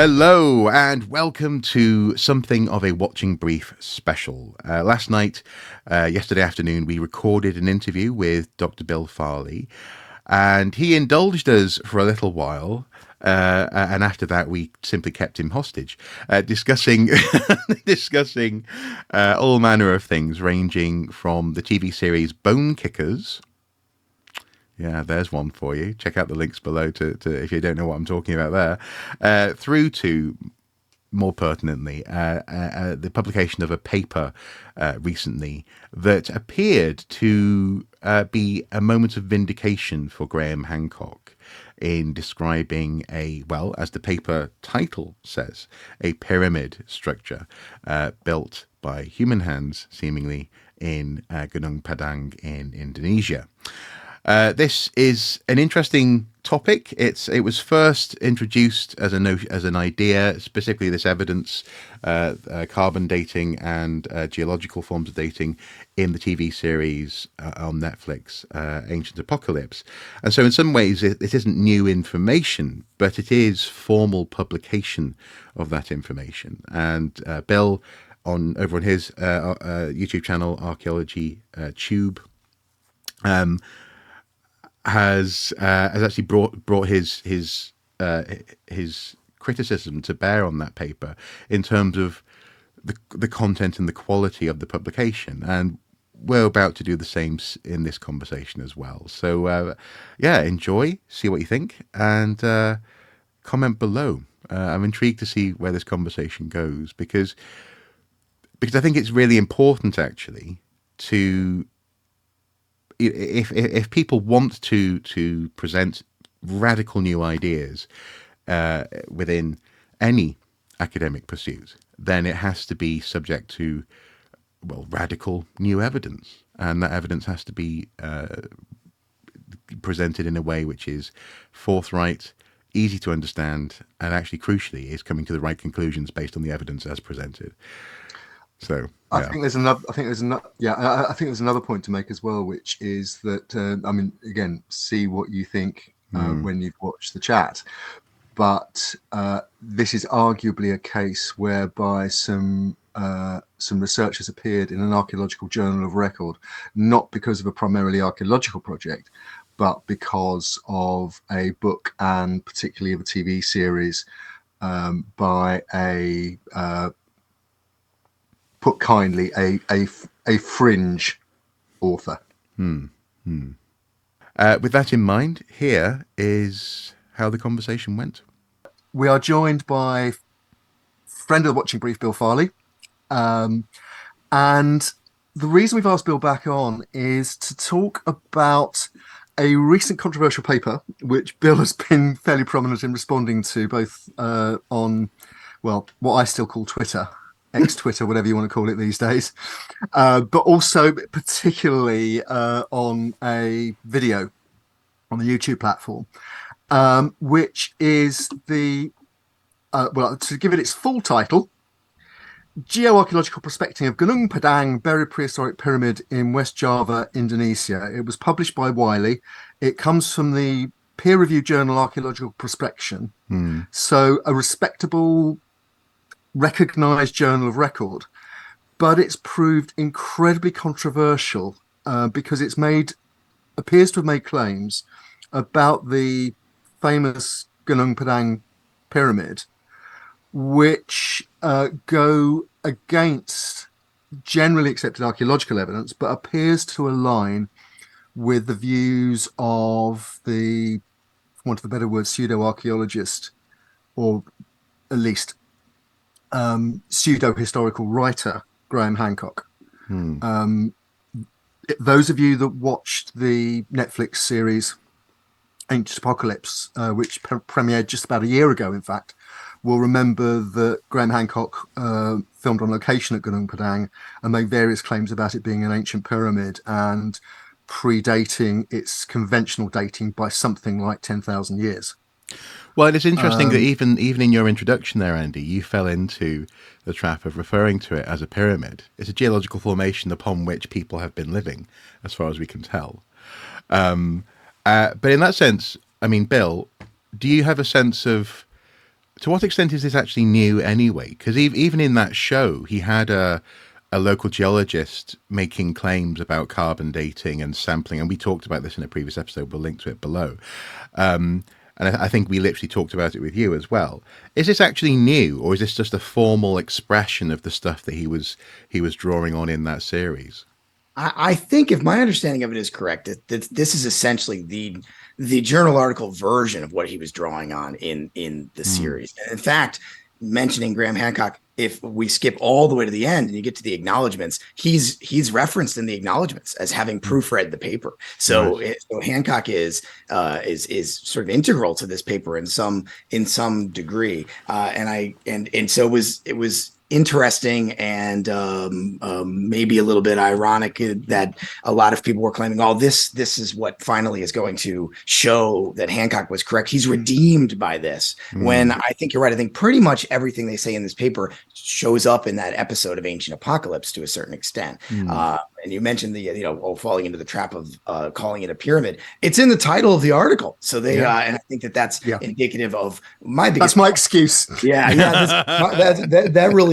Hello and welcome to something of a Watching Brief special. Yesterday afternoon, we recorded an interview with Dr. Bill Farley, and he indulged us for a little while. And after that, we simply kept him hostage, discussing discussing all manner of things, ranging from the TV series Bonekickers. Yeah, there's one for you. Check out the links below to if you don't know what I'm talking about there. Through to, more pertinently, the publication of a paper recently that appeared to be a moment of vindication for Graham Hancock in describing as the paper title says, a pyramid structure built by human hands, seemingly in Gunung Padang in Indonesia. This is an interesting topic. It was first introduced as an idea, specifically this evidence, carbon dating and geological forms of dating in the TV series on Netflix, Ancient Apocalypse. And so in some ways it isn't new information, but it is formal publication of that information. And Bill, over on his YouTube channel, Archaeology Tube, has actually brought his criticism to bear on that paper in terms of the content and the quality of the publication, and we're about to do the same in this conversation as well. So enjoy, see what you think, and comment below. I'm intrigued to see where this conversation goes, because I think it's really important actually to, if people want to present radical new ideas within any academic pursuit, then it has to be subject to radical new evidence, and that evidence has to be presented in a way which is forthright, easy to understand, and actually crucially is coming to the right conclusions based on the evidence as presented. So I think there's another point to make as well, which is that again, see what you think when you've watched the chat, but this is arguably a case whereby some research has appeared in an archaeological journal of record, not because of a primarily archaeological project, but because of a book and particularly of a TV series by a put kindly, a fringe author. With that in mind, here is how the conversation went. We are joined by friend of the Watching Brief, Bill Farley. And the reason we've asked Bill back on is to talk about a recent controversial paper, which Bill has been fairly prominent in responding to, both on, what I still call Twitter, ex-Twitter, whatever you want to call it these days, but also particularly on a video on the YouTube platform, which is to give it its full title, Geoarchaeological Prospecting of Gunung Padang Buried Prehistoric Pyramid in West Java, Indonesia. It was published by Wiley. It comes from the peer-reviewed journal Archaeological Prospection, so a respectable, recognized journal of record, but it's proved incredibly controversial because it's appears to have made claims about the famous Gunung Padang pyramid, which go against generally accepted archaeological evidence, but appears to align with the views of the, for want of a better word, pseudo-archaeologist, or at least pseudo-historical writer Graham Hancock. Those of you that watched the Netflix series Ancient Apocalypse, which premiered just about a year ago, in fact, will remember that Graham Hancock filmed on location at Gunung Padang and made various claims about it being an ancient pyramid and predating its conventional dating by something like 10,000 years. Well, it's interesting that even in your introduction there, Andy, you fell into the trap of referring to it as a pyramid. It's a geological formation upon which people have been living, as far as we can tell. But in that sense, I mean, Bill, do you have a sense of to what extent is this actually new anyway? Because even in that show, he had a local geologist making claims about carbon dating and sampling, and we talked about this in a previous episode. We'll link to it below. And I think we literally talked about it with you as well. Is this actually new, or is this just a formal expression of the stuff that he was drawing on in that series? I think, if my understanding of it is correct, that this is essentially the journal article version of what he was drawing on in the series. And in fact, mentioning Graham Hancock, if we skip all the way to the end and you get to the acknowledgments, he's referenced in the acknowledgments as having proofread the paper. So, so Hancock is sort of integral to this paper in some degree. And so it was interesting and maybe a little bit ironic that a lot of people were claiming, oh, this is what finally is going to show that Hancock was correct. He's redeemed by this. When I think you're right. I think pretty much everything they say in this paper shows up in that episode of Ancient Apocalypse to a certain extent. And you mentioned the falling into the trap of calling it a pyramid. It's in the title of the article. So they and I think that's indicative of my biggest. That's my excuse.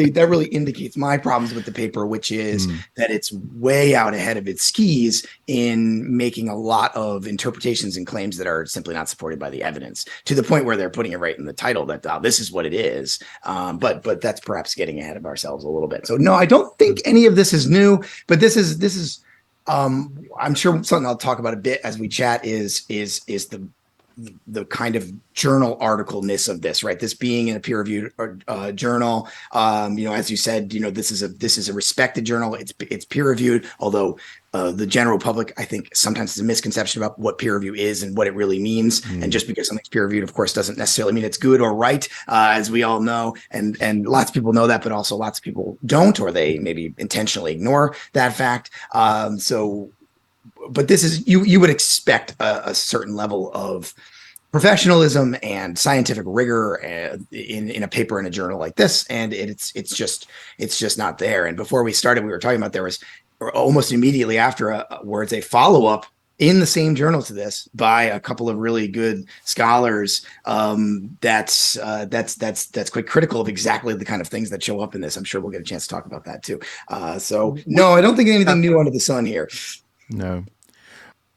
That really indicates my problems with the paper, which is that it's way out ahead of its skis in making a lot of interpretations and claims that are simply not supported by the evidence, to the point where they're putting it right in the title that this is what it is. But that's perhaps getting ahead of ourselves a little bit. So no, I don't think any of this is new, but this is I'm sure something I'll talk about a bit as we chat is the kind of journal article-ness of this, right? This being in a peer-reviewed journal, as you said, this is a respected journal. It's peer-reviewed, although the general public, I think, sometimes has a misconception about what peer review is and what it really means. And just because something's peer reviewed, of course, doesn't necessarily mean it's good or right, as we all know. And lots of people know that, but also lots of people don't, or they maybe intentionally ignore that fact. But this is, you would expect a certain level of professionalism and scientific rigor in a paper in a journal like this, and it's just not there. And before we started, we were talking about there was almost immediately afterwards a follow-up in the same journal to this by a couple of really good scholars that's quite critical of exactly the kind of things that show up in this. I'm sure we'll get a chance to talk about that too. So no, I don't think anything new under the sun here. No.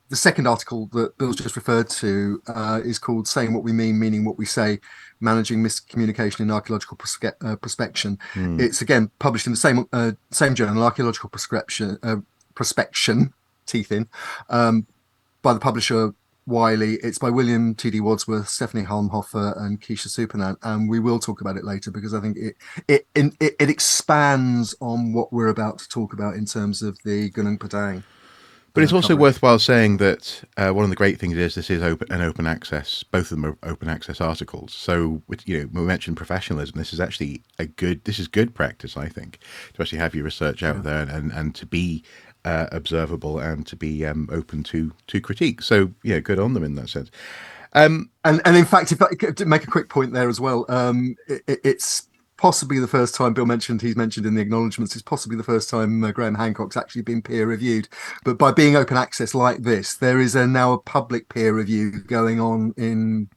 The second article that Bill's just referred to is called Saying What We Mean, Meaning What We Say, Managing Miscommunication in Archaeological Prospection. It's again published in the same journal, Archaeological Prospection, teeth in, by the publisher Wiley. It's by William T.D. Wadsworth, Stephanie Halmhofer, and Keisha Supernant, and we will talk about it later because I think it expands on what we're about to talk about in terms of the Gunung Padang. But it's also worthwhile saying that one of the great things is this is open access. Both of them are open access articles. So, when we mentioned professionalism, this is actually good practice, I think, to actually have your research out there and to be observable and to be open to critique. So, good on them in that sense. And in fact, if I could make a quick point there as well, it's possibly the first time he's mentioned in the acknowledgements, it's possibly the first time Graham Hancock's actually been peer reviewed. But by being open access like this, there is now a public peer review going on in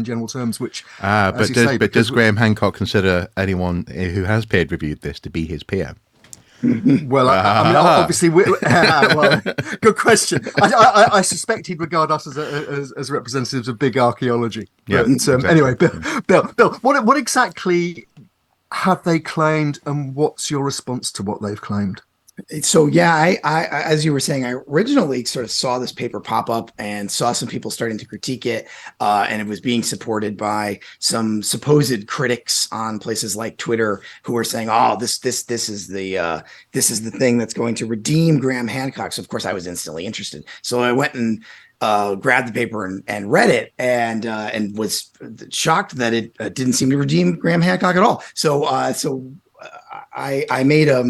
general terms, which does Graham Hancock consider anyone who has peer reviewed this to be his peer? Well, I mean, obviously, good question. I suspect he'd regard us as representatives of big archaeology. Yeah, but, exactly. Anyway, Bill, what exactly have they claimed, and what's your response to what they've claimed? So I as you were saying, I originally sort of saw this paper pop up and saw some people starting to critique it, and it was being supported by some supposed critics on places like Twitter who were saying, "Oh, this is the thing that's going to redeem Graham Hancock." So of course I was instantly interested. So I went and grabbed the paper and read it, and was shocked that it didn't seem to redeem Graham Hancock at all. So I made a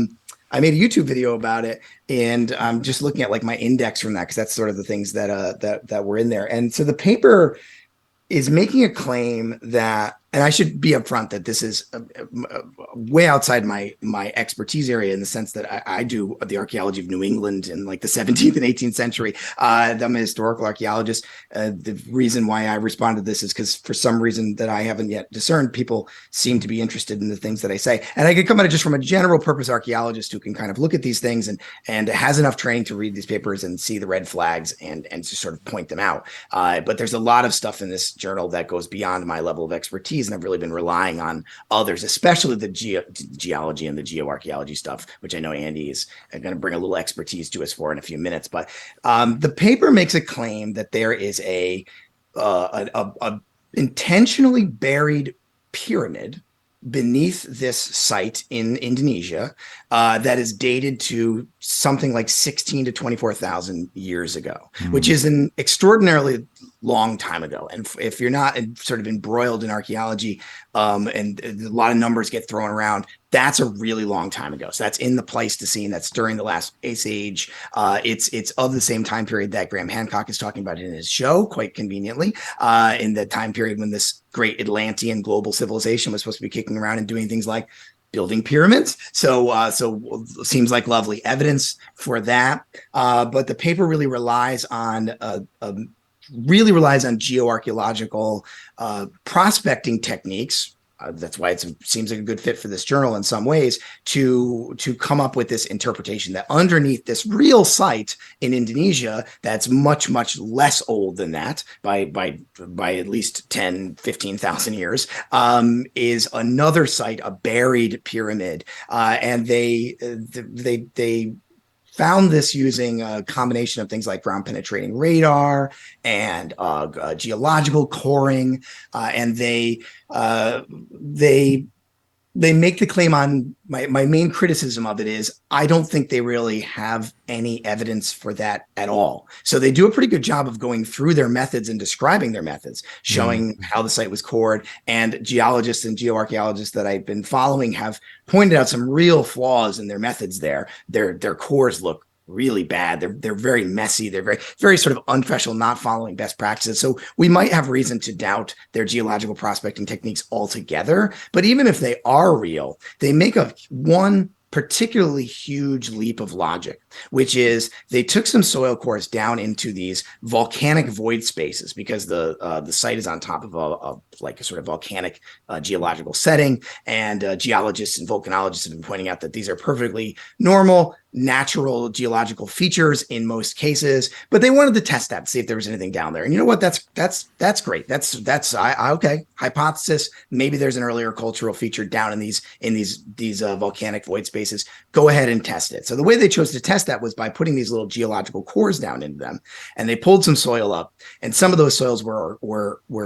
YouTube video about it, and I'm just looking at like my index from that because that's sort of the things that were in there. And so the paper is making a claim that, and I should be upfront that this is way outside my expertise area, in the sense that I do the archaeology of New England in like the 17th and 18th century. I'm a historical archaeologist. The reason why I responded to this is because for some reason that I haven't yet discerned, people seem to be interested in the things that I say. And I could come at it just from a general purpose archaeologist who can kind of look at these things and has enough training to read these papers and see the red flags and to sort of point them out. But there's a lot of stuff in this journal that goes beyond my level of expertise, and I've really been relying on others, especially the geology and the geoarchaeology stuff, which I know Andy is going to bring a little expertise to us for in a few minutes. But the paper makes a claim that there is a intentionally buried pyramid beneath this site in Indonesia that is dated to something like 16 to 24,000 years ago, which is an extraordinarily long time ago. And if you're not sort of embroiled in archaeology, and a lot of numbers get thrown around, that's a really long time ago. So that's in the Pleistocene. That's during the last ice age. It's of the same time period that Graham Hancock is talking about in his show, quite conveniently, in the time period when this great Atlantean global civilization was supposed to be kicking around and doing things like building pyramids. So seems like lovely evidence for that. But the paper really relies on geoarchaeological prospecting techniques. That's why it seems like a good fit for this journal in some ways, to come up with this interpretation that underneath this real site in Indonesia that's much, much less old than that by at least 10, 15,000 years, is another site, a buried pyramid. And they found this using a combination of things like ground penetrating radar and geological coring, and they make the claim on my main criticism of it is I don't think they really have any evidence for that at all. So they do a pretty good job of going through their methods and describing their methods, showing how the site was cored. And geologists and geoarchaeologists that I've been following have pointed out some real flaws in their methods there. Their cores look really bad. They're very messy. They're very sort of unprofessional, not following best practices. So we might have reason to doubt their geological prospecting techniques altogether. But even if they are real, they make one particularly huge leap of logic, which is they took some soil cores down into these volcanic void spaces because the site is on top of a sort of volcanic geological setting, and geologists and volcanologists have been pointing out that these are perfectly normal, natural geological features in most cases, but they wanted to test that to see if there was anything down there. And you know what? That's great. That's okay. Hypothesis. Maybe there's an earlier cultural feature down in these volcanic void spaces. Go ahead and test it. So the way they chose to test that was by putting these little geological cores down into them, and they pulled some soil up, and some of those soils were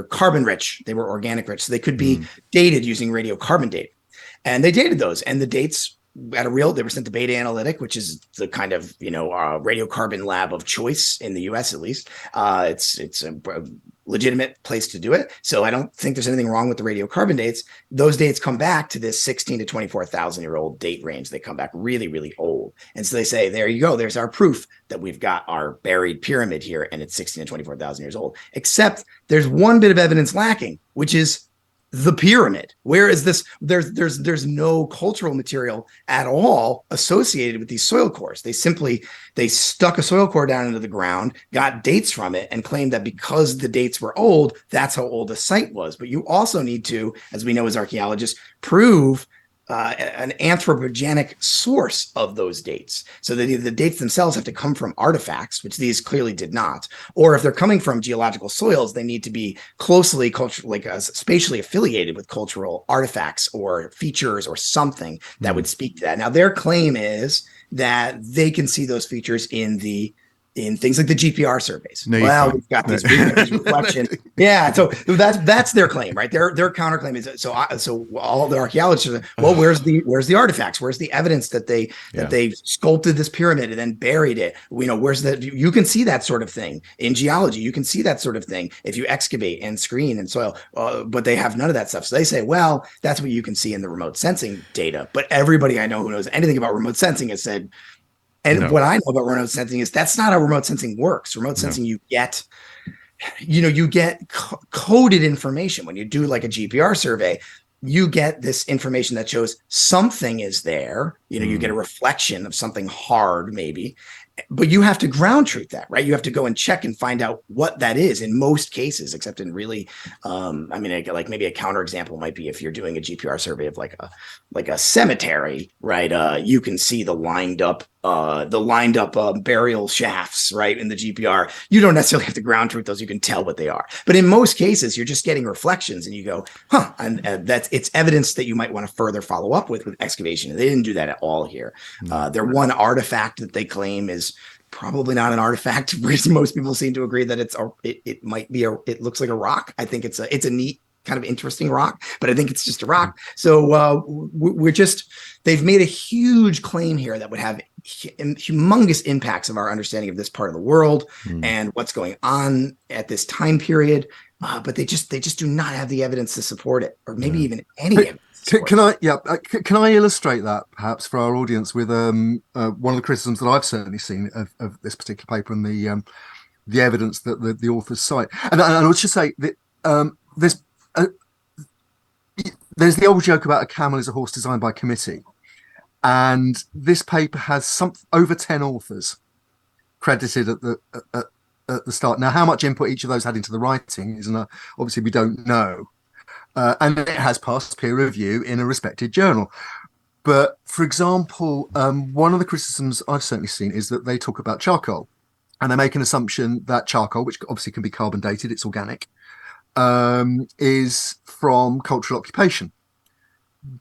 carbon rich. They were organic rich, so they could be dated using radiocarbon dating. And they dated those, and the dates they were sent to Beta Analytic, which is the kind of radiocarbon lab of choice in the U.S. at least. It's a legitimate place to do it. So I don't think there's anything wrong with the radiocarbon dates. Those dates come back to this 16 to 24,000 year old date range. They come back really, really old. And so they say, there you go. There's our proof that we've got our buried pyramid here, and it's 16 to 24,000 years old. Except there's one bit of evidence lacking, which is the pyramid. Where is this? There's no cultural material at all associated with these soil cores. They stuck a soil core down into the ground, got dates from it, and claimed that because the dates were old, that's how old the site was. But you also need to, as we know as archaeologists, prove an anthropogenic source of those dates. So the dates themselves have to come from artifacts, which these clearly did not. Or if they're coming from geological soils, they need to be closely spatially affiliated with cultural artifacts or features or something that would speak to that. Now, their claim is that they can see those features in things like the GPR surveys. No, we've got this reflection. Yeah, so that's their claim, right? Their counterclaim is so all the archaeologists are, well, where's the artifacts? Where's the evidence that they sculpted this pyramid and then buried it? You can see that sort of thing in geology. You can see that sort of thing if you excavate and screen in soil, but they have none of that stuff. So they say, well, that's what you can see in the remote sensing data. But everybody I know who knows anything about remote sensing has said, what I know about remote sensing is that's not how remote sensing works. Remote sensing, you get you get coded information when you do like a GPR survey. You get this information that shows something is there. You get a reflection of something hard, maybe, but you have to ground truth that, right? You have to go and check and find out what that is in most cases, except in really, like maybe a counterexample might be if you're doing a GPR survey of like a cemetery, right? You can see the lined up burial shafts, right, in the GPR. You don't necessarily have to ground truth those. You can tell what they are. But in most cases, you're just getting reflections and you go, huh, and it's evidence that you might want to further follow up with excavation. They didn't do that at all here. Their one artifact that they claim is probably not an artifact, because most people seem to agree that it might be it looks like a rock. I think it's a neat, kind of interesting rock, but I think it's just a rock. So they've made a huge claim here that would have humongous impacts of our understanding of this part of the world and what's going on at this time period. But they just do not have the evidence to support it, or maybe even any evidence. Can I illustrate that perhaps for our audience with one of the criticisms that I've certainly seen of this particular paper and the evidence that the authors cite? And I would just say that there's the old joke about a camel is a horse designed by committee, and this paper has over 10 authors credited at the start. Now, how much input each of those had into the writing is obviously we don't know. And it has passed peer review in a respected journal. But for example, one of the criticisms I've certainly seen is that they talk about charcoal, and they make an assumption that charcoal, which obviously can be carbon dated, it's organic, is from cultural occupation.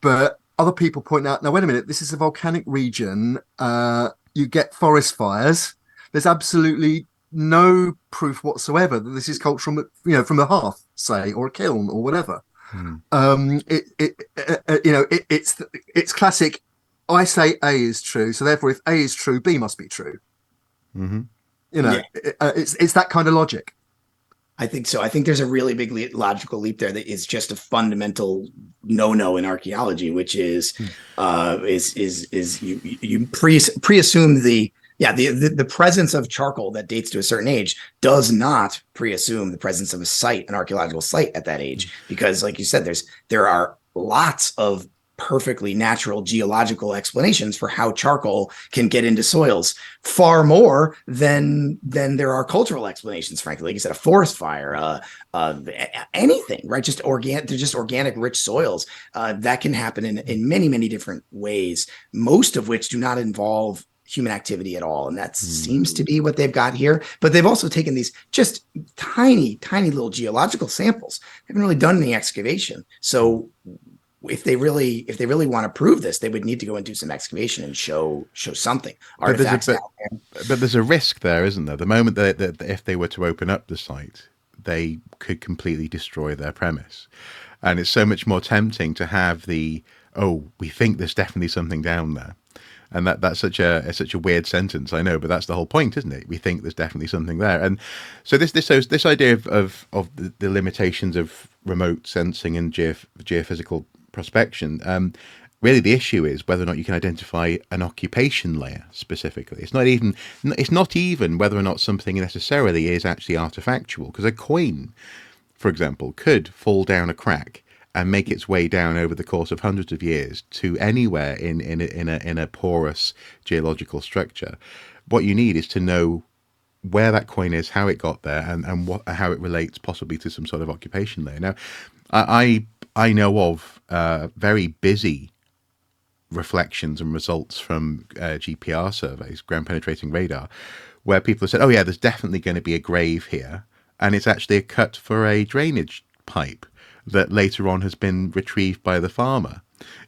But other people point out, now, wait a minute, this is a volcanic region. You get forest fires. There's absolutely no proof whatsoever that this is cultural, from the hearth, say, or a kiln or whatever. It's classic. I say A is true, so therefore, if A is true, B must be true. It's that kind of logic. I think so. I think there's a really big logical leap there that is just a fundamental no-no in archaeology, which is you pre-assume the presence of charcoal that dates to a certain age does not pre-assume the presence of an archaeological site at that age, because, like you said, there are lots of perfectly natural geological explanations for how charcoal can get into soils, far more than there are cultural explanations, frankly. Like you said, a forest fire, anything, right? They're just organic, rich soils that can happen in many, many different ways, most of which do not involve human activity at all. And that seems to be what they've got here. But they've also taken these just tiny, tiny little geological samples. They haven't really done any excavation. So if they really want to prove this, they would need to go and do some excavation and show something. Artifacts but there's a risk there, isn't there? The moment that if they were to open up the site, they could completely destroy their premise. And it's so much more tempting to have we think there's definitely something down there. And that's such a weird sentence, I know, but that's the whole point, isn't it? We think there's definitely something there. And so this idea of the limitations of remote sensing and geophysical prospection, really the issue is whether or not you can identify an occupation layer specifically. It's not even whether or not something necessarily is actually artifactual, because a coin, for example, could fall down a crack and make its way down over the course of hundreds of years to anywhere in a porous geological structure. What you need is to know where that coin is, how it got there, and how it relates possibly to some sort of occupation layer. Now, I know of very busy reflections and results from GPR surveys, ground penetrating radar, where people have said, oh yeah, there's definitely going to be a grave here, and it's actually a cut for a drainage pipe that later on has been retrieved by the farmer,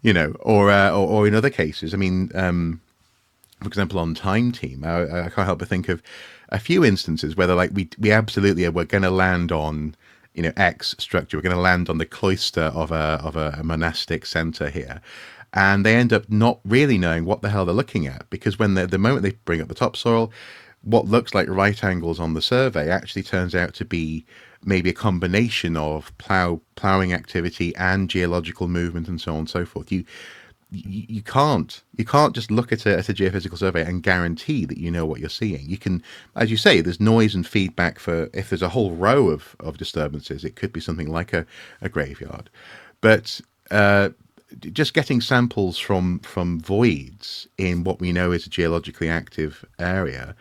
or in other cases. I mean, for example, on Time Team, I can't help but think of a few instances where like we absolutely we're going to land on X structure, we're going to land on the cloister of a monastic center here, and they end up not really knowing what the hell they're looking at, because when the moment they bring up the topsoil, what looks like right angles on the survey actually turns out to be maybe a combination of plowing activity and geological movement and so on and so forth. you can't just look at a geophysical survey and guarantee that you know what you're seeing. You can, as you say, there's noise and feedback for if there's a whole row of disturbances. It could be something like a graveyard, but just getting samples from voids in what we know is a geologically active area,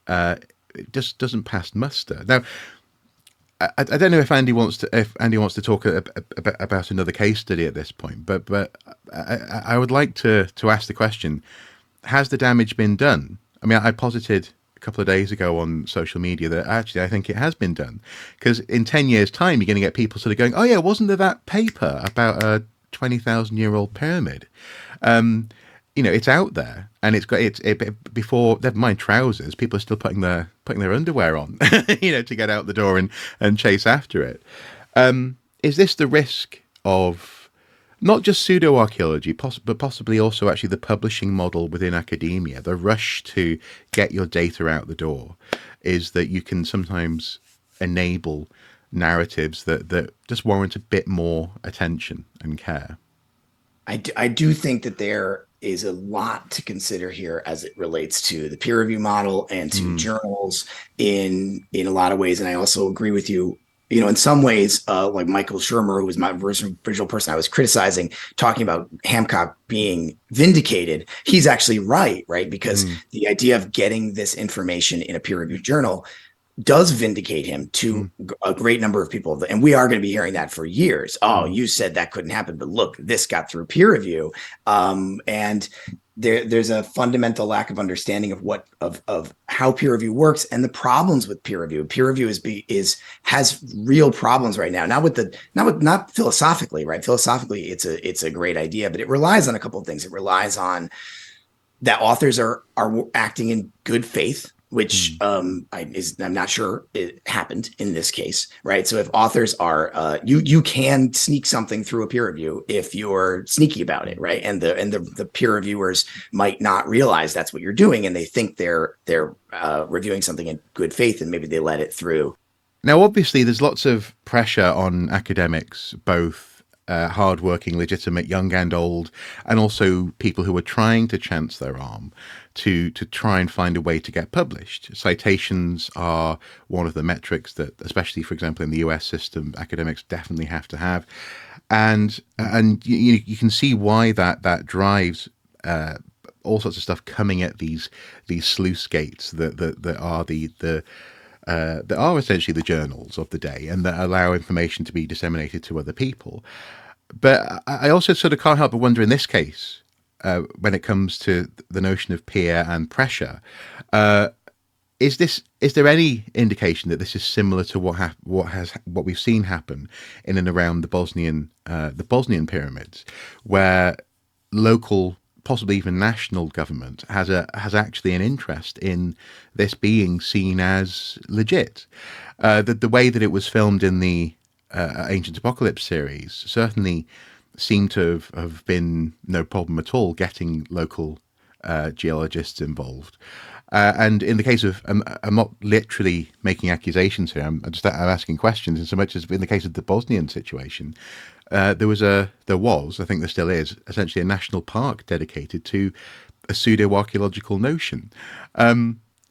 it just doesn't pass muster. Now, I don't know if Andy wants to talk about another case study at this point, but I would like to ask the question: has the damage been done? I mean, I posited a couple of days ago on social media that actually I think it has been done, because in 10 years' time you're going to get people sort of going, "Oh yeah, wasn't there that paper about a 20,000-year-old pyramid?" It's out there, and before, never mind trousers, people are still putting their underwear on, to get out the door and chase after it. Is this the risk of not just pseudo-archaeology, but possibly also actually the publishing model within academia, the rush to get your data out the door, is that you can sometimes enable narratives that just warrant a bit more attention and care? I do think that there is a lot to consider here as it relates to the peer review model and to journals in a lot of ways. And I also agree with you, in some ways, like Michael Shermer, who was my original person I was criticizing, talking about Hancock being vindicated. He's actually right? Because the idea of getting this information in a peer reviewed journal does vindicate him to a great number of people. And we are going to be hearing that for years. Oh, you said that couldn't happen, but look, this got through peer review. And there's a fundamental lack of understanding of how peer review works and the problems with peer review. Peer review has real problems right now. Not philosophically, right? Philosophically, it's a great idea, but it relies on a couple of things. It relies on that authors are acting in good faith, which I'm not sure it happened in this case, right? So if authors are, you can sneak something through a peer review if you're sneaky about it, right? And the peer reviewers might not realize that's what you're doing, and they think they're reviewing something in good faith, and maybe they let it through. Now, obviously, there's lots of pressure on academics, both hardworking, legitimate, young and old, and also people who are trying to chance their arm to try and find a way to get published. Citations are one of the metrics that, especially, for example, in the US system, academics definitely have to have, and you can see why that drives all sorts of stuff coming at these sluice gates that are essentially the journals of the day, and that allow information to be disseminated to other people. But I also sort of can't help but wonder in this case, when it comes to the notion of peer and pressure, is there any indication that this is similar to what we've seen happen in and around the Bosnian pyramids, where local, possibly even national government has actually an interest in this being seen as legit? The way that it was filmed in the Ancient Apocalypse series certainly seemed to have been no problem at all getting local geologists involved. And in the case of, I'm not literally making accusations here, I'm asking questions, in so much as in the case of the Bosnian situation, there was, I think there still is, essentially a national park dedicated to a pseudo-archaeological notion.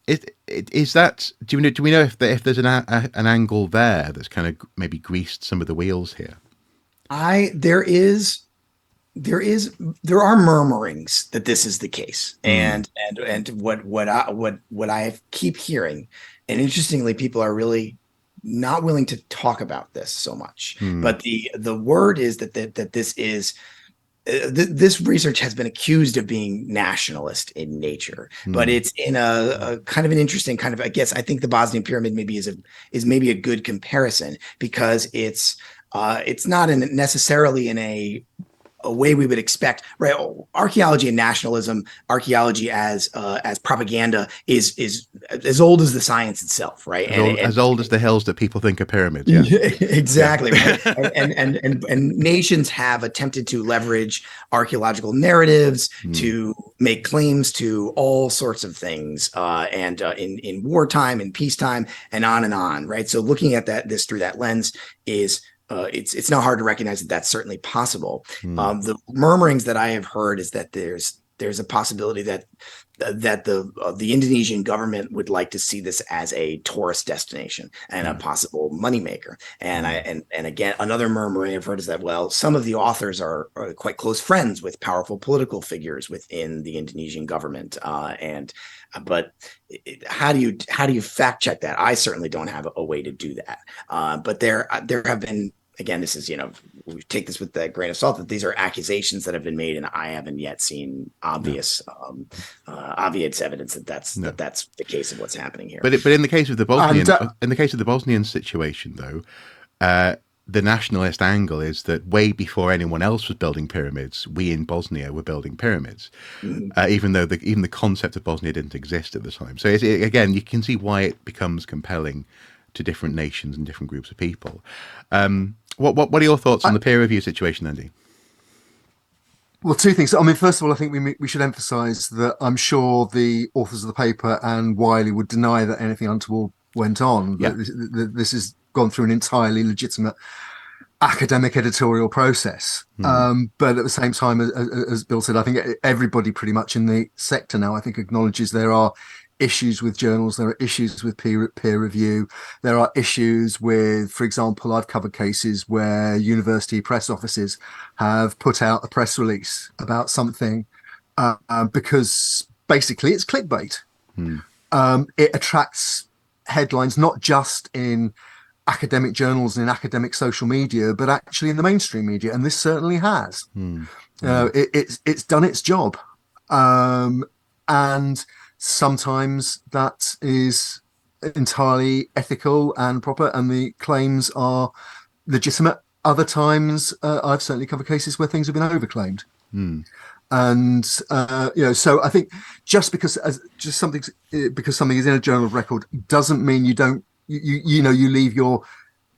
Is that, do we know if there's an angle there that's kind of maybe greased some of the wheels here? There are murmurings that this is the case, and what I keep hearing, and interestingly, people are really not willing to talk about this so much. But the word is that this is. This research has been accused of being nationalist in nature, but it's in a kind of an interesting kind of, I guess, I think the Bosnian pyramid maybe is maybe a good comparison, because it's not necessarily in a way we would expect, right? Archaeology and nationalism, archaeology as propaganda is as old as the science itself, right? As old as the hills that people think are pyramids. Yeah, exactly. Yeah. Right? and nations have attempted to leverage archaeological narratives to make claims to all sorts of things, and in wartime, in peacetime, and on, right? So looking at this through that lens is it's not hard to recognize that that's certainly possible. Mm. The murmurings that I have heard is that there's a possibility that the Indonesian government would like to see this as a tourist destination and a possible moneymaker. And again, another murmuring I've heard is that, well, some of the authors are quite close friends with powerful political figures within the Indonesian government. But how do you fact check that? I certainly don't have a way to do that. But there have been, again, this is, we take this with a grain of salt, that these are accusations that have been made, and I haven't yet seen obvious evidence that that's the case of what's happening here. But in the case of the Bosnian situation, though, the nationalist angle is that way before anyone else was building pyramids, we in Bosnia were building pyramids, even though even the concept of Bosnia didn't exist at the time. So again, you can see why it becomes compelling to different nations and different groups of people. What are your thoughts on the peer review situation, Andy? Well, two things. I mean, first of all, I think we should emphasise that I'm sure the authors of the paper and Wiley would deny that anything untoward went on. Yeah. This has gone through an entirely legitimate academic editorial process. But at the same time, as Bill said, I think everybody pretty much in the sector now, I think, acknowledges there are issues with journals, there are issues with peer review, there are issues with, for example, I've covered cases where university press offices have put out a press release about something because basically it's clickbait. It attracts headlines not just in academic journals and in academic social media, but actually in the mainstream media, and this certainly has. It's done its job, and sometimes that is entirely ethical and proper, and the claims are legitimate. Other times, I've certainly covered cases where things have been overclaimed. And so I think just because something is in a journal of record doesn't mean you don't you leave your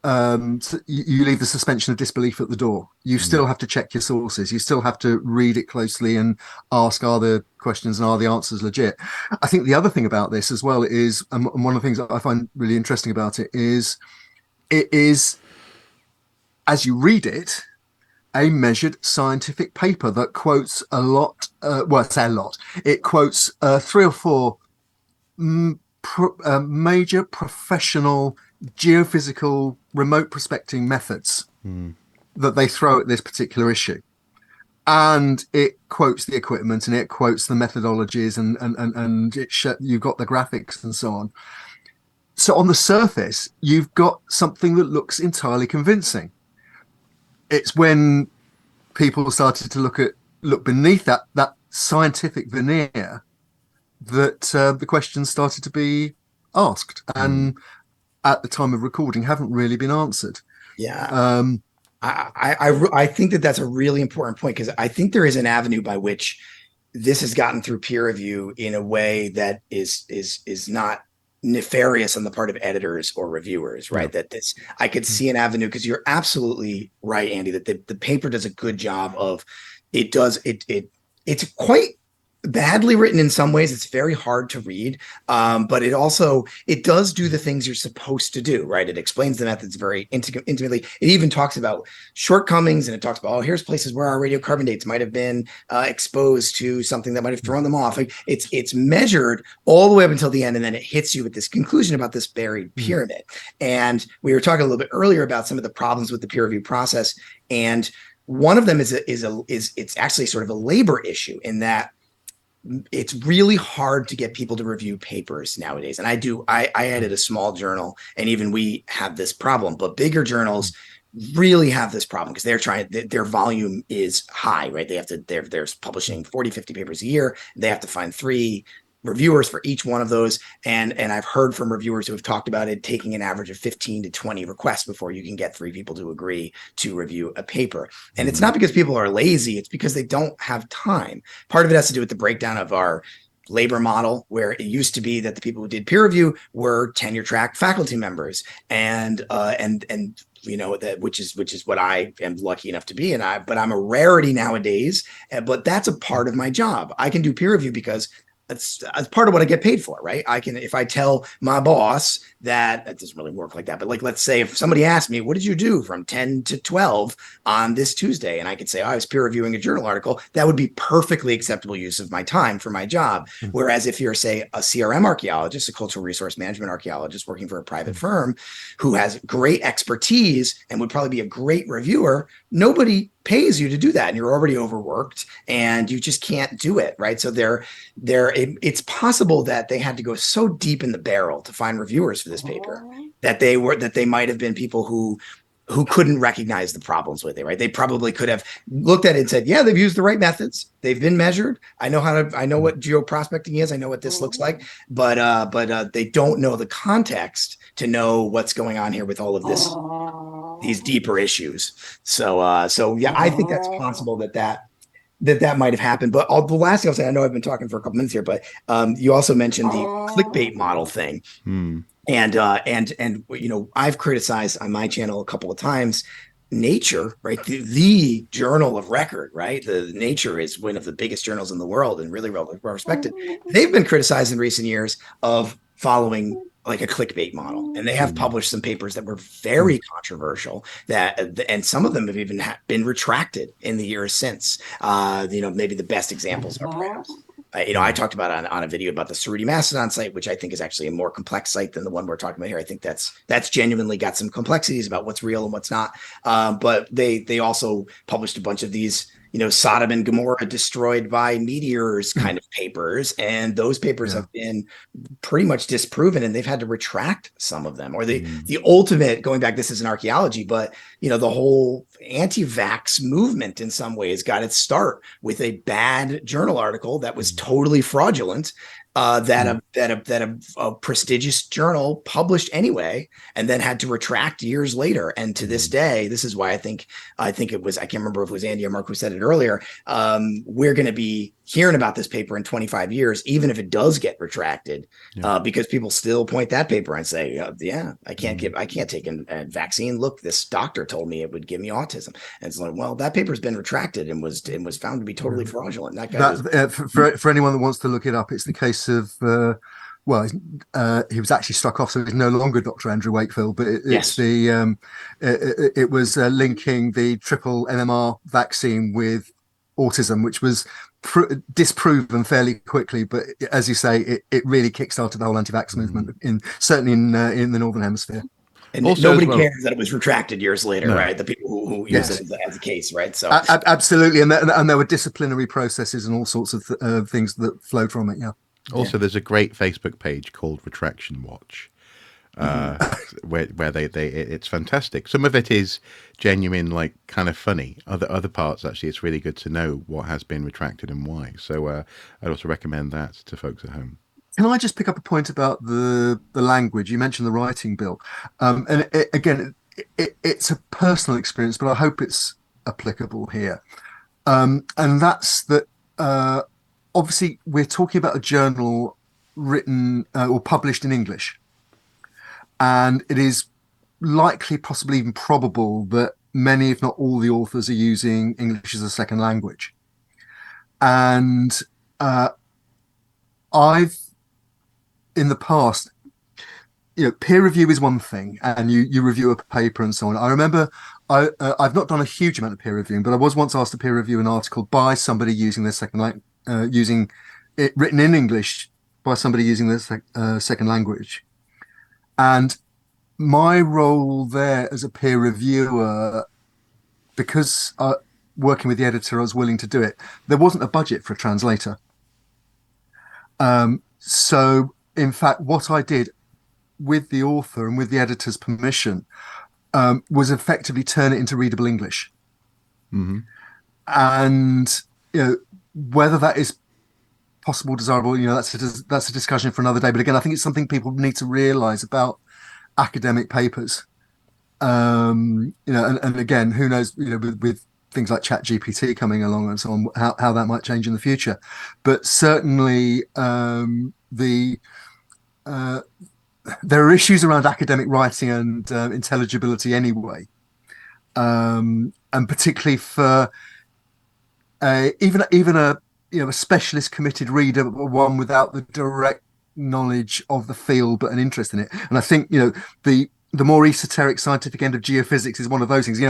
you leave the suspension of disbelief at the door. You still have to check your sources. You still have to read it closely and ask, are the questions and are the answers legit? I think the other thing about this as well is, and one of the things that I find really interesting about it is, as you read it, a measured scientific paper that quotes a lot. It quotes 3 or 4 major professional geophysical remote prospecting methods that they throw at this particular issue, and it quotes the equipment and it quotes the methodologies and you've got the graphics and so on. So on the surface, you've got something that looks entirely convincing. It's when people started to look beneath that scientific veneer that the questions started to be asked, and at the time of recording haven't really been answered. I think that's a really important point, because I think there is an avenue by which this has gotten through peer review in a way that is not nefarious on the part of editors or reviewers, right? That I could see an avenue, because you're absolutely right, Andy, that the paper does a good job of it's quite badly written in some ways. It's very hard to read, but it does do the things you're supposed to do, right? It explains the methods very intimately. It even talks about shortcomings, and it talks about, here's places where our radiocarbon dates might have been exposed to something that might have thrown them off. Like it's measured all the way up until the end, and then it hits you with this conclusion about this buried pyramid. And we were talking a little bit earlier about some of the problems with the peer review process, and one of them is it's actually sort of a labor issue, in that it's really hard to get people to review papers nowadays. And I edit a small journal, and even we have this problem, but bigger journals really have this problem because their volume is high, right? They're publishing 40, 50 papers a year. They have to find 3 reviewers for each one of those. And I've heard from reviewers who have talked about it taking an average of 15 to 20 requests before you can get 3 people to agree to review a paper. And it's not because people are lazy, it's because they don't have time. Part of it has to do with the breakdown of our labor model, where it used to be that the people who did peer review were tenure track faculty members, and that which is what I am lucky enough to be, but I'm a rarity nowadays. But that's a part of my job. I can do peer review because that's part of what I get paid for, right? I can, if I tell my boss that, it doesn't really work like that, but like, let's say if somebody asked me, what did you do from 10 to 12 on this Tuesday? And I could say, I was peer reviewing a journal article. That would be perfectly acceptable use of my time for my job. Whereas if you're, say, a CRM archaeologist, a cultural resource management archaeologist working for a private firm who has great expertise and would probably be a great reviewer, nobody pays you to do that, and you're already overworked and you just can't do it, right? So it's possible that they had to go so deep in the barrel to find reviewers for this paper that they might have been people who couldn't recognize the problems with it, right? They probably could have looked at it and said, yeah, they've used the right methods, they've been measured, I know what geoprospecting is, I know what this looks like, but they don't know the context to know what's going on here with all of these deeper issues. So yeah, I think that's possible that might have happened. But the last thing I'll say, I know I've been talking for a couple minutes here, but you also mentioned the clickbait model thing. And I've criticized on my channel a couple of times Nature, right? The journal of record, right? The Nature is one of the biggest journals in the world and really well respected. They've been criticized in recent years of following like a clickbait model, and they have published some papers that were very controversial, and some of them have even been retracted in the years since. Maybe the best examples are perhaps I talked about on a video about the Cerruti Mastodon site, which I think is actually a more complex site than the one we're talking about here. I think that's genuinely got some complexities about what's real and what's not. But they also published a bunch of these, Sodom and Gomorrah destroyed by meteors kind of papers. And those papers have been pretty much disproven, and they've had to retract some of them. Or the ultimate, going back, this is an archaeology, but the whole anti-vax movement in some ways got its start with a bad journal article that was totally fraudulent, that a prestigious journal published anyway, and then had to retract years later. And to this day, this is why I think it was, I can't remember if it was Andy or Marc who said it earlier, we're going to be hearing about this paper in 25 years, even if it does get retracted, because people still point that paper and say, I can't take a vaccine. Look, this doctor told me it would give me autism. And it's like, well, that paper's been retracted and was found to be totally fraudulent. That guy for anyone that wants to look it up, it's the case of he was actually struck off, so he's no longer Dr. Andrew Wakefield, but it was linking the triple MMR vaccine with autism, which was disproven fairly quickly, but as you say, it really kickstarted the whole anti-vax movement certainly in the Northern Hemisphere. And also, nobody cares that it was retracted years later, right? The people who use it as a case, right? So absolutely, and there were disciplinary processes and all sorts of things that flowed from it. Also, there's a great Facebook page called Retraction Watch, where they it's fantastic. Some of it is genuine, like kind of funny. Other parts, actually, it's really good to know what has been retracted and why. So I'd also recommend that to folks at home. Can I just pick up a point about the language? You mentioned the writing, Bill, and it's a personal experience, but I hope it's applicable here. And that's that. Obviously, we're talking about a journal written or published in English, and it is likely, possibly even probable, that many, if not all, the authors are using English as a second language. And I've, in the past, peer review is one thing, and you review a paper and so on. I remember I've not done a huge amount of peer reviewing, but I was once asked to peer review an article by somebody using their second language. Using it written in English by somebody using their second language. And my role there as a peer reviewer, because working with the editor, I was willing to do it. There wasn't a budget for a translator. So, in fact, what I did with the author and with the editor's permission was effectively turn it into readable English. And, whether that is possible, desirable, that's a discussion for another day. But again, I think it's something people need to realize about academic papers. And again, who knows, with things like ChatGPT coming along and so on, how that might change in the future. But certainly there are issues around academic writing and intelligibility anyway. And particularly for even a a specialist committed reader, but one without the direct knowledge of the field but an interest in it. And I think the more esoteric scientific end of geophysics is one of those things.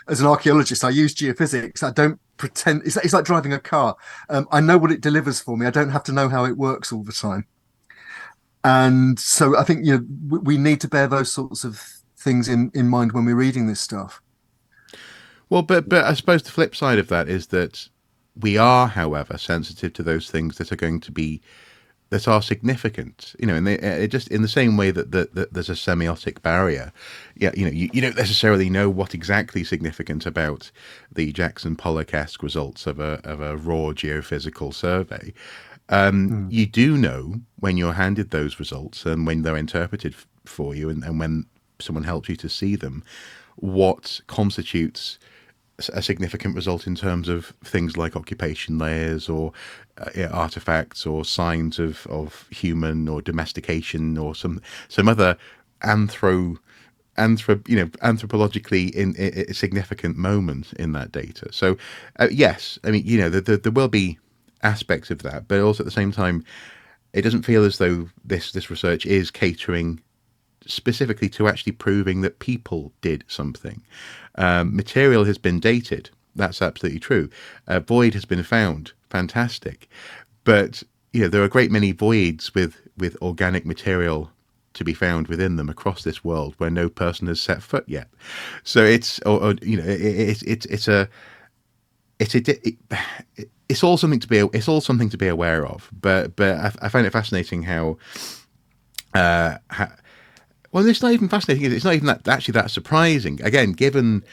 As an archaeologist, I use geophysics. I don't pretend. It's like driving a car. I know what it delivers for me. I don't have to know how it works all the time. And so I think we need to bear those sorts of things in mind when we're reading this stuff. Well, but I suppose the flip side of that is that we are, however, sensitive to those things that are significant, and they just in the same way that there's a semiotic barrier. Yeah, you don't necessarily know what exactly significant about the Jackson Pollock-esque results of a raw geophysical survey. You do know when you're handed those results and when they're interpreted for you, and when someone helps you to see them, what constitutes a significant result in terms of things like occupation layers or artifacts or signs of human or domestication or some other anthropologically in significant moment in that data. So yes, I mean, there will be aspects of that, but also at the same time, it doesn't feel as though this research is catering specifically to actually proving that people did something. Material has been dated. That's absolutely true. A void has been found. Fantastic. But there are a great many voids with organic material to be found within them across this world where no person has set foot yet. So it's all something to be aware of. But I find it fascinating how well, it's not even fascinating. It's not even that surprising. Again, given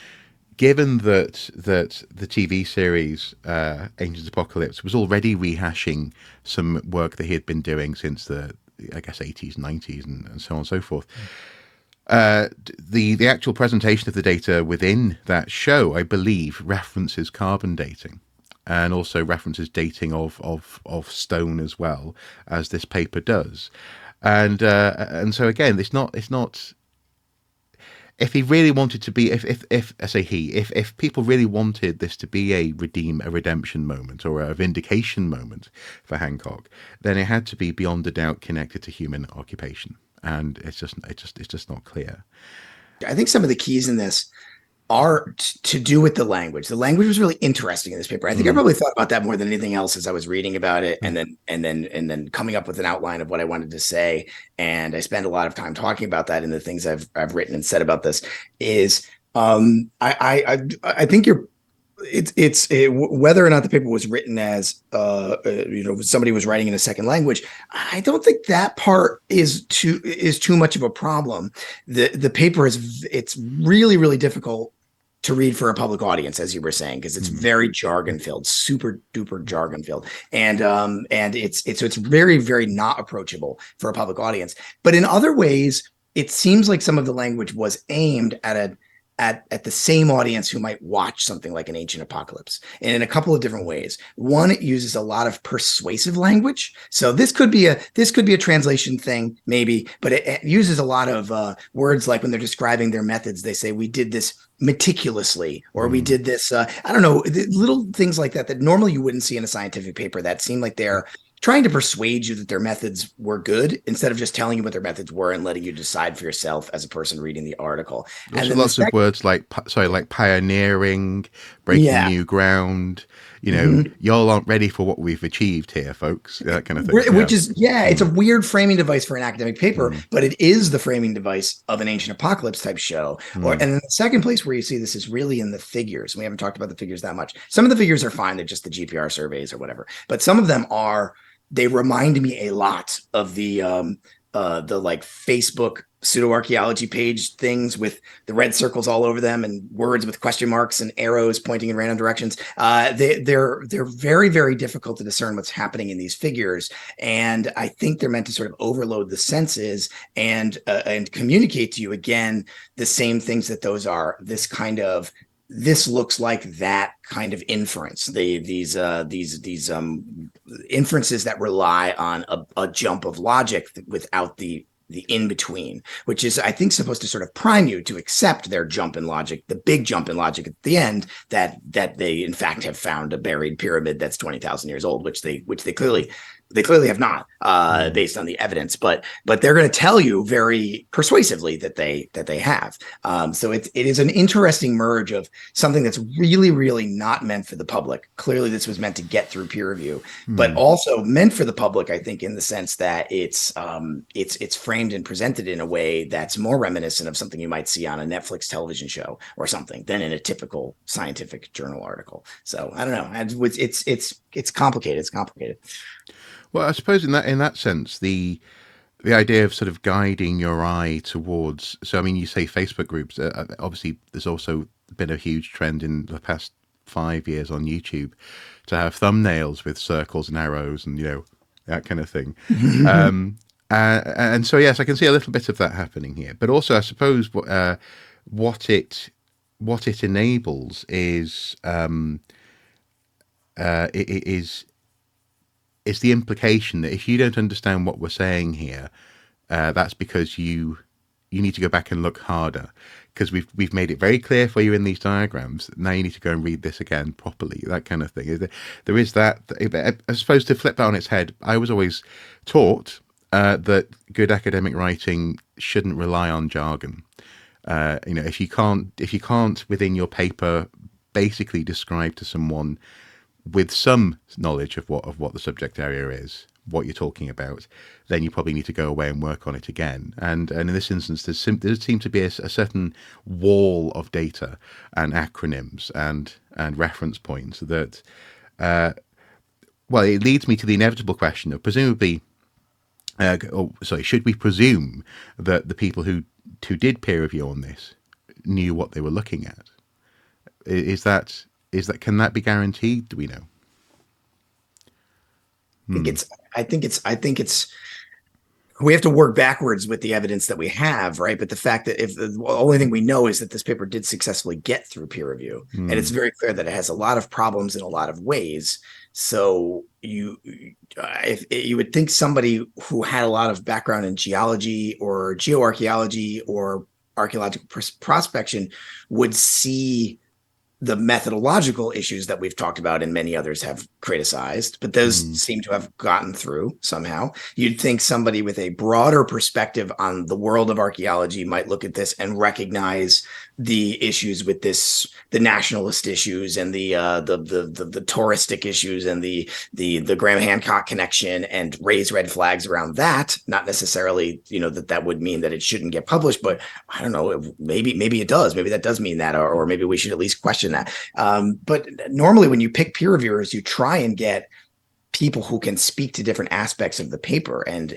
that the TV series Ancient Apocalypse was already rehashing some work that he had been doing since the 80s, 90s, and so on and so forth. The actual presentation of the data within that show, I believe, references carbon dating, and also references dating of stone as well, as this paper does. And so again, it's not. If he really wanted to be, if people really wanted this to be a redemption moment or a vindication moment for Hancock, then it had to be beyond a doubt connected to human occupation, and it's just not clear. I think some of the keys in this are to do with the language. The language was really interesting in this paper. I think I probably thought about that more than anything else as I was reading about it, and then coming up with an outline of what I wanted to say. And I spend a lot of time talking about that in the things I've written and said about this. Is I think it's whether or not the paper was written as somebody was writing in a second language. I don't think that part is too much of a problem. The paper it's really, really difficult to read for a public audience, as you were saying, because it's very jargon filled, super duper jargon filled, and it's very, very not approachable for a public audience. But in other ways, it seems like some of the language was aimed at the same audience who might watch something like an Ancient Apocalypse, and in a couple of different ways. One, it uses a lot of persuasive language. So this could be a translation thing, maybe, but it uses a lot of words like when they're describing their methods, they say, we did this meticulously, or we did this, I don't know, little things like that normally you wouldn't see in a scientific paper that seem like they're trying to persuade you that their methods were good instead of just telling you what their methods were and letting you decide for yourself as a person reading the article. Also, lots of words like pioneering, breaking new ground. Y'all aren't ready for what we've achieved here, folks. That kind of thing. Which is, it's a weird framing device for an academic paper, but it is the framing device of an Ancient Apocalypse type show. And then the second place where you see this is really in the figures. We haven't talked about the figures that much. Some of the figures are fine. They're just the GPR surveys or whatever. But some of them they remind me a lot of the like Facebook pseudo-archaeology page things with the red circles all over them and words with question marks and arrows pointing in random directions. They're very, very difficult to discern what's happening in these figures. And I think they're meant to sort of overload the senses and communicate to you again the same things that those are. This looks like that kind of inference. These inferences that rely on a jump of logic without the the in-between, which is, I think, supposed to sort of prime you to accept their jump in logic, the big jump in logic at the end, that they in fact have found a buried pyramid that's 20,000 years old, which they clearly have not, based on the evidence, but they're going to tell you very persuasively that they have. So it is an interesting merge of something that's really, really not meant for the public. Clearly, this was meant to get through peer review, but also meant for the public, I think, in the sense that it's framed and presented in a way that's more reminiscent of something you might see on a Netflix television show or something than in a typical scientific journal article. So I don't know. It's complicated. It's complicated. Well, I suppose in that sense, the idea of sort of guiding your eye towards. So, I mean, you say Facebook groups. Obviously, there's also been a huge trend in the past 5 years on YouTube to have thumbnails with circles and arrows and that kind of thing. And so, yes, I can see a little bit of that happening here. But also, I suppose what it enables is is the implication that if you don't understand what we're saying here, that's because you need to go back and look harder, because we've made it very clear for you in these diagrams. Now you need to go and read this again properly, that kind of thing. There is that. I suppose to flip that on its head, I was always taught that good academic writing shouldn't rely on jargon. If you can't within your paper basically describe to someone with some knowledge of what the subject area is, what you're talking about, then you probably need to go away and work on it again. And in this instance, there seems to be a certain wall of data and acronyms and reference points that, it leads me to the inevitable question of presumably, should we presume that the people who did peer review on this knew what they were looking at? Can that be guaranteed? Do we know? I think it's we have to work backwards with the evidence that we have, right? But the fact that if the only thing we know is that this paper did successfully get through peer review, and it's very clear that it has a lot of problems in a lot of ways. So if you would think somebody who had a lot of background in geology or geoarchaeology or archaeological prospection would see the methodological issues that we've talked about and many others have criticized, but those seem to have gotten through somehow. You'd think somebody with a broader perspective on the world of archaeology might look at this and recognize the issues with this, the nationalist issues and the touristic issues and the Graham Hancock connection, and raise red flags around that. Not necessarily, that would mean that it shouldn't get published, but I don't know, maybe it does. Maybe that does mean that, or maybe we should at least question that. But normally when you pick peer reviewers, you try and get people who can speak to different aspects of the paper, and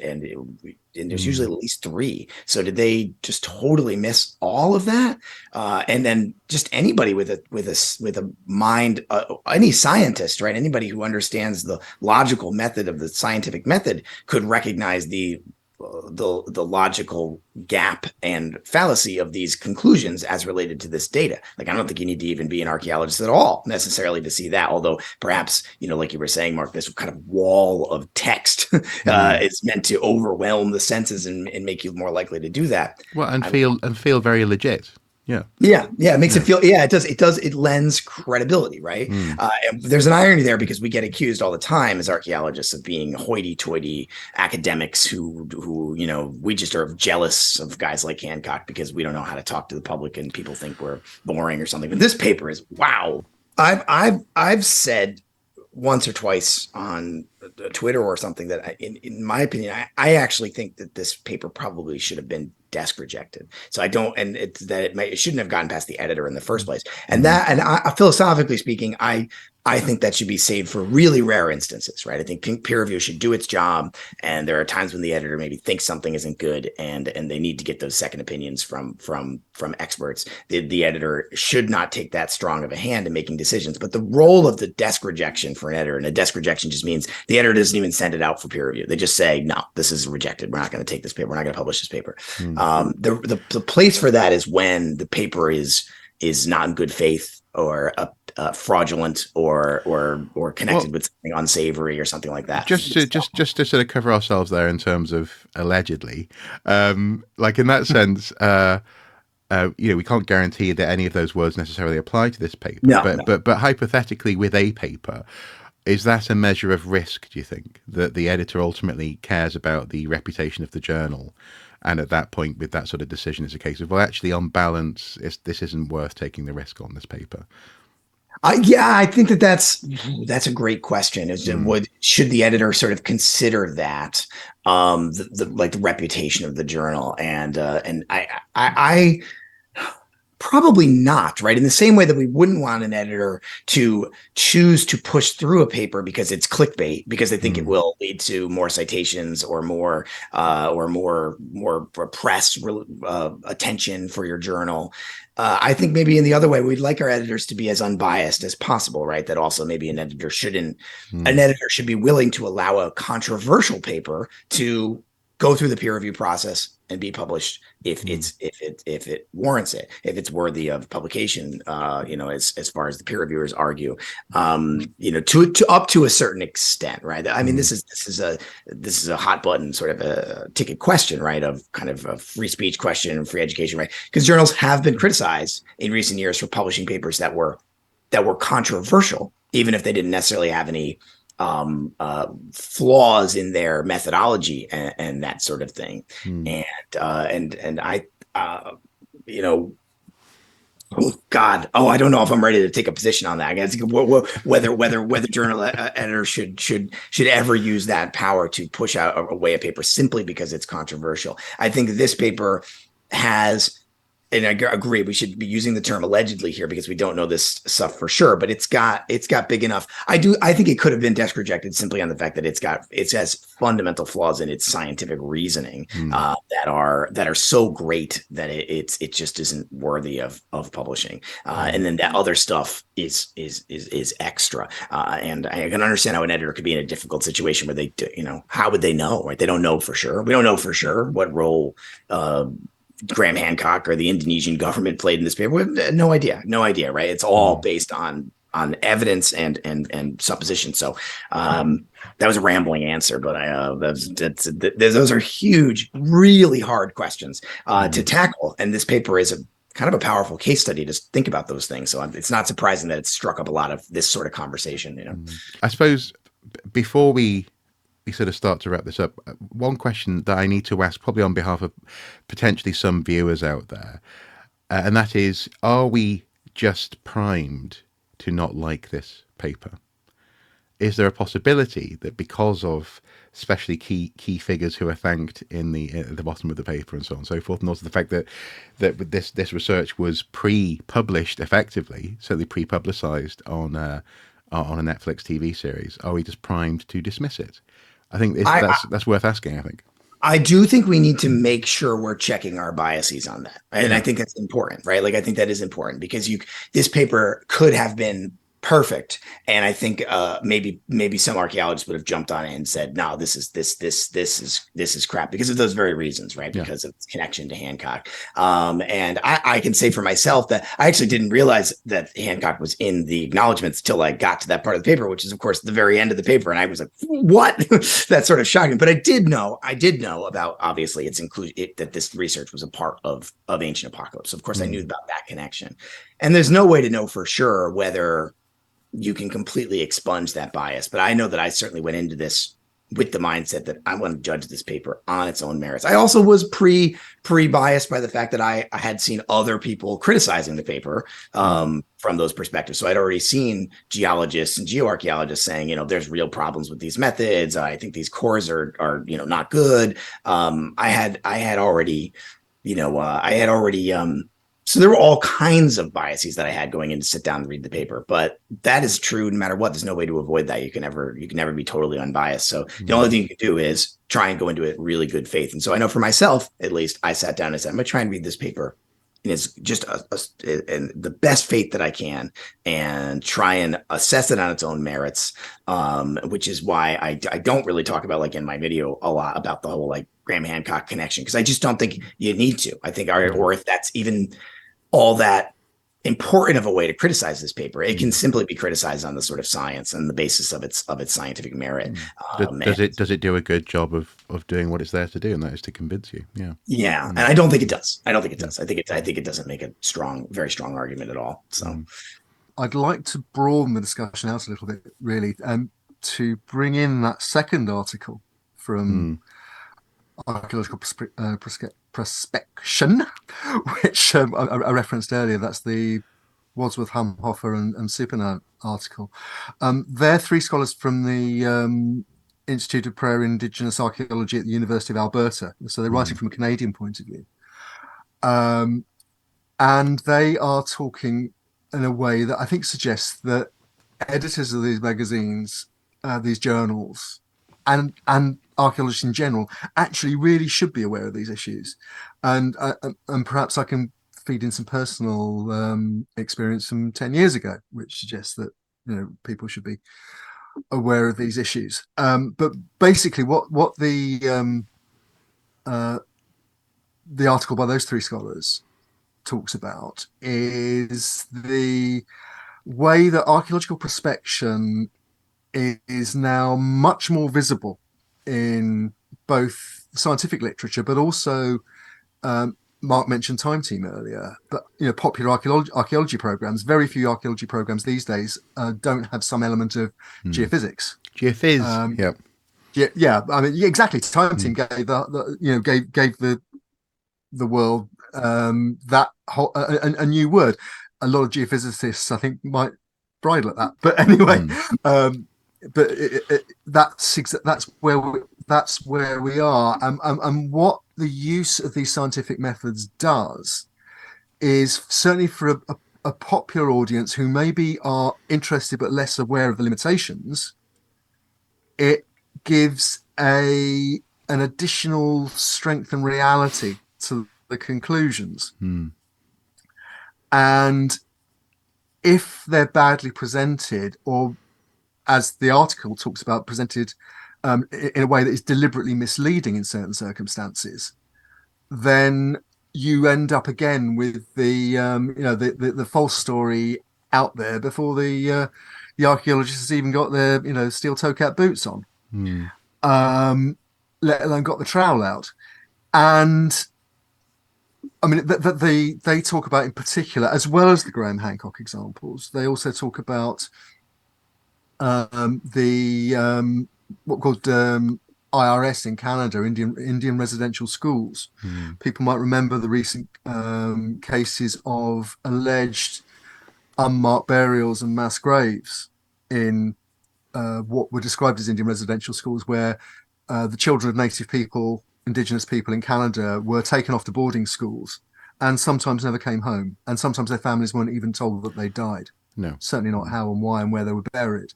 there's usually at least three. So did they just totally miss all of that? And then just anybody with a mind, any scientist, right? Anybody who understands the logical method of the scientific method could recognize the logical gap and fallacy of these conclusions as related to this data. Like, I don't think you need to even be an archaeologist at all necessarily to see that. Although perhaps, like you were saying, Mark, this kind of wall of text is meant to overwhelm the senses and make you more likely to do that. Well, and feel very legit. Yeah. It makes it feel, it does. It lends credibility, right? And there's an irony there, because we get accused all the time as archaeologists of being hoity-toity academics who we just are jealous of guys like Hancock because we don't know how to talk to the public and people think we're boring or something. But this paper is, wow. I've said once or twice on Twitter or something that in my opinion, I actually think that this paper probably should have been desk rejected. So I don't, and it shouldn't have gotten past the editor in the first place. And philosophically speaking, I think that should be saved for really rare instances, right? I think peer review should do its job, and there are times when the editor maybe thinks something isn't good, and they need to get those second opinions from experts. The editor should not take that strong of a hand in making decisions. But the role of the desk rejection for an editor, and a desk rejection just means the editor doesn't even send it out for peer review. They just say, no, this is rejected. We're not going to take this paper. We're not going to publish this paper. The place for that is when the paper is not in good faith, or fraudulent or connected with something unsavory or something like that. Just to sort of cover ourselves there in terms of allegedly, like in that sense, we can't guarantee that any of those words necessarily apply to this paper. But hypothetically, with a paper, is that a measure of risk, do you think, that the editor ultimately cares about the reputation of the journal? And at that point, with that sort of decision, it's a case of, well, actually, on balance, this isn't worth taking the risk on this paper. I think that's a great question. Should the editor sort of consider that the reputation of the journal? And I probably not, right? In the same way that we wouldn't want an editor to choose to push through a paper because it's clickbait, because they think it will lead to more citations or more press attention for your journal. I think maybe in the other way, we'd like our editors to be as unbiased as possible, right? That also maybe an editor should be willing to allow a controversial paper to go through the peer review process and be published if it warrants it, if it's worthy of publication, as far as the peer reviewers argue, to up to a certain extent, right? I mean, this is a hot button sort of a ticket question, right? Of kind of a free speech question and free education, right? Because journals have been criticized in recent years for publishing papers that were controversial, even if they didn't necessarily have any flaws in their methodology and that sort of thing. And I I don't know if I'm ready to take a position on that. I guess whether journal editors should ever use that power to push out away a paper simply because it's controversial. I think this paper has, and I agree, we should be using the term allegedly here because we don't know this stuff for sure, but it's got big enough. I think it could have been desk rejected simply on the fact that it has fundamental flaws in its scientific reasoning that are so great that it just isn't worthy of publishing. And then that other stuff is extra. And I can understand how an editor could be in a difficult situation where how would they know, right? They don't know for sure. We don't know for sure what role Graham Hancock or the Indonesian government played in this paper. We have no idea, right? It's all based on evidence and supposition. So that was a rambling answer, but those are huge, really hard questions to tackle. And this paper is a kind of a powerful case study to think about those things. So it's not surprising that it's struck up a lot of this sort of conversation. I suppose before we sort of start to wrap this up, one question that I need to ask, probably on behalf of potentially some viewers out there, and that is, are we just primed to not like this paper? Is there a possibility that because of especially key figures who are thanked at the bottom of the paper and so on and so forth, and also the fact that this research was pre-published effectively, certainly pre-publicized on a Netflix TV series, are we just primed to dismiss it? I think that's worth asking, I think. I do think we need to make sure we're checking our biases on that. And I think that's important, right? Like, I think that is important because this paper could have been perfect. And I think maybe some archaeologists would have jumped on it and said, no, this is crap because of those very reasons, right? Because of its connection to Hancock. And I can say for myself that I actually didn't realize that Hancock was in the acknowledgments till I got to that part of the paper, which is of course the very end of the paper. And I was like, what? That's sort of shocking. But I did know about, obviously, its inclusion, that this research was a part of Ancient Apocalypse. So of course I knew about that connection. And there's no way to know for sure whether you can completely expunge that bias. But I know that I certainly went into this with the mindset that I want to judge this paper on its own merits. I also was pre-biased by the fact that I had seen other people criticizing the paper from those perspectives. So I'd already seen geologists and geoarchaeologists saying, there's real problems with these methods. I think these cores are not good. I had already so there were all kinds of biases that I had going in to sit down and read the paper, but that is true no matter what. There's no way to avoid that. You can never be totally unbiased. So the only thing you can do is try and go into it really good faith. And so I know for myself, at least, I sat down and said, I'm going to try and read this paper and it's just in the best faith that I can and try and assess it on its own merits, which is why I don't really talk about, like in my video, a lot about the whole like Graham Hancock connection, because I just don't think you need to. I think, or if that's even all that important of a way to criticize this paper. It can simply be criticized on the sort of science and the basis of its scientific merit. Does it do a good job of doing what it's there to do, and that is to convince you? Yeah, and I don't think it does. I think it doesn't make a very strong argument at all. So I'd like to broaden the discussion out a little bit, really, to bring in that second article from Archaeological Prospection, which I referenced earlier. That's the Wadsworth, Humhofer, and Supernant article. They're three scholars from the Institute of Prairie Indigenous Archaeology at the University of Alberta. So they're writing from a Canadian point of view. And they are talking in a way that I think suggests that editors of these magazines, these journals, and archaeologists in general actually really should be aware of these issues. And perhaps I can feed in some personal experience from 10 years ago, which suggests that people should be aware of these issues. But basically what the article by those three scholars talks about is the way that archaeological prospection is now much more visible in both scientific literature, but also Marc mentioned Time Team earlier, but popular archaeology programs. Very few archaeology programs these days don't have some element of geophysics. Geophys, yeah. I mean, exactly. Time Team gave the world that whole a new word. A lot of geophysicists, I think, might bridle at that. But anyway, that's where we are. And what the use of these scientific methods does is, certainly for a popular audience who maybe are interested but less aware of the limitations, it gives an additional strength and reality to the conclusions. And if they're badly presented, or as the article talks about, presented in a way that is deliberately misleading in certain circumstances, then you end up again with the false story out there before the archaeologists even got their steel toe cap boots on, let alone got the trowel out. And I mean, they talk about, in particular, as well as the Graham Hancock examples, they also talk about what called IRS in Canada, Indian residential schools. People might remember the recent cases of alleged unmarked burials and mass graves in what were described as Indian residential schools, where the children of native people, Indigenous people in Canada, were taken off to boarding schools and sometimes never came home, and sometimes their families weren't even told that they died. No, certainly not how and why and where they were buried.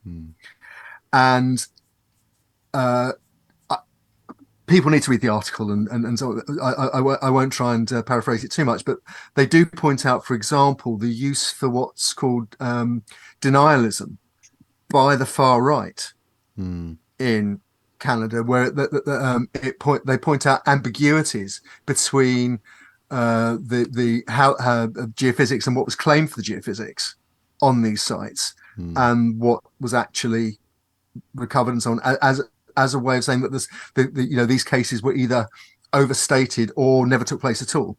And people need to read the article, and so I won't try and paraphrase it too much, but they do point out, for example, the use for what's called denialism by the far right in Canada, where they point out ambiguities between the geophysics and what was claimed for the geophysics on these sites and what was actually recovered, and so on, as a way of saying that these cases were either overstated or never took place at all.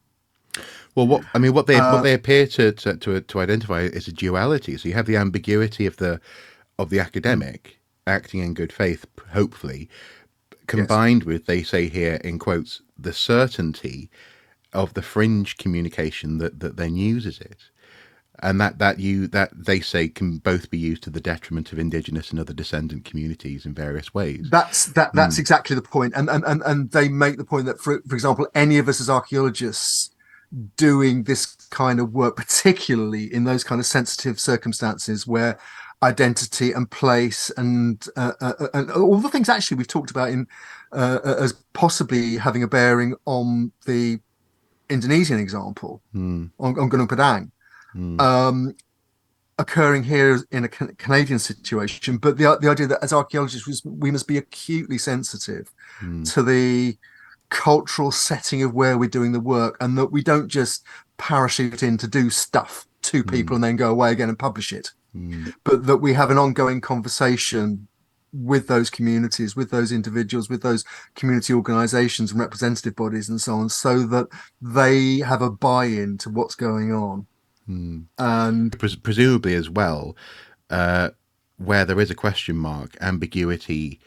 Well, what they appear to identify is a duality. So you have the ambiguity of the academic acting in good faith, hopefully, combined with, they say here in quotes, the certainty of the fringe communication that then uses it, and that they say can both be used to the detriment of Indigenous and other descendant communities in various ways. That's exactly the point, and they make the point that, for example, any of us as archaeologists doing this kind of work, particularly in those kind of sensitive circumstances where identity and place and all the things actually we've talked about in as possibly having a bearing on the Indonesian example, on Gunung Padang, occurring here in a Canadian situation. But the idea that as archaeologists we must be acutely sensitive to the cultural setting of where we're doing the work, and that we don't just parachute in to do stuff two people and then go away again and publish it, but that we have an ongoing conversation with those communities, with those individuals, with those community organizations and representative bodies and so on, so that they have a buy-in to what's going on. And presumably as well, where there is a question mark, ambiguity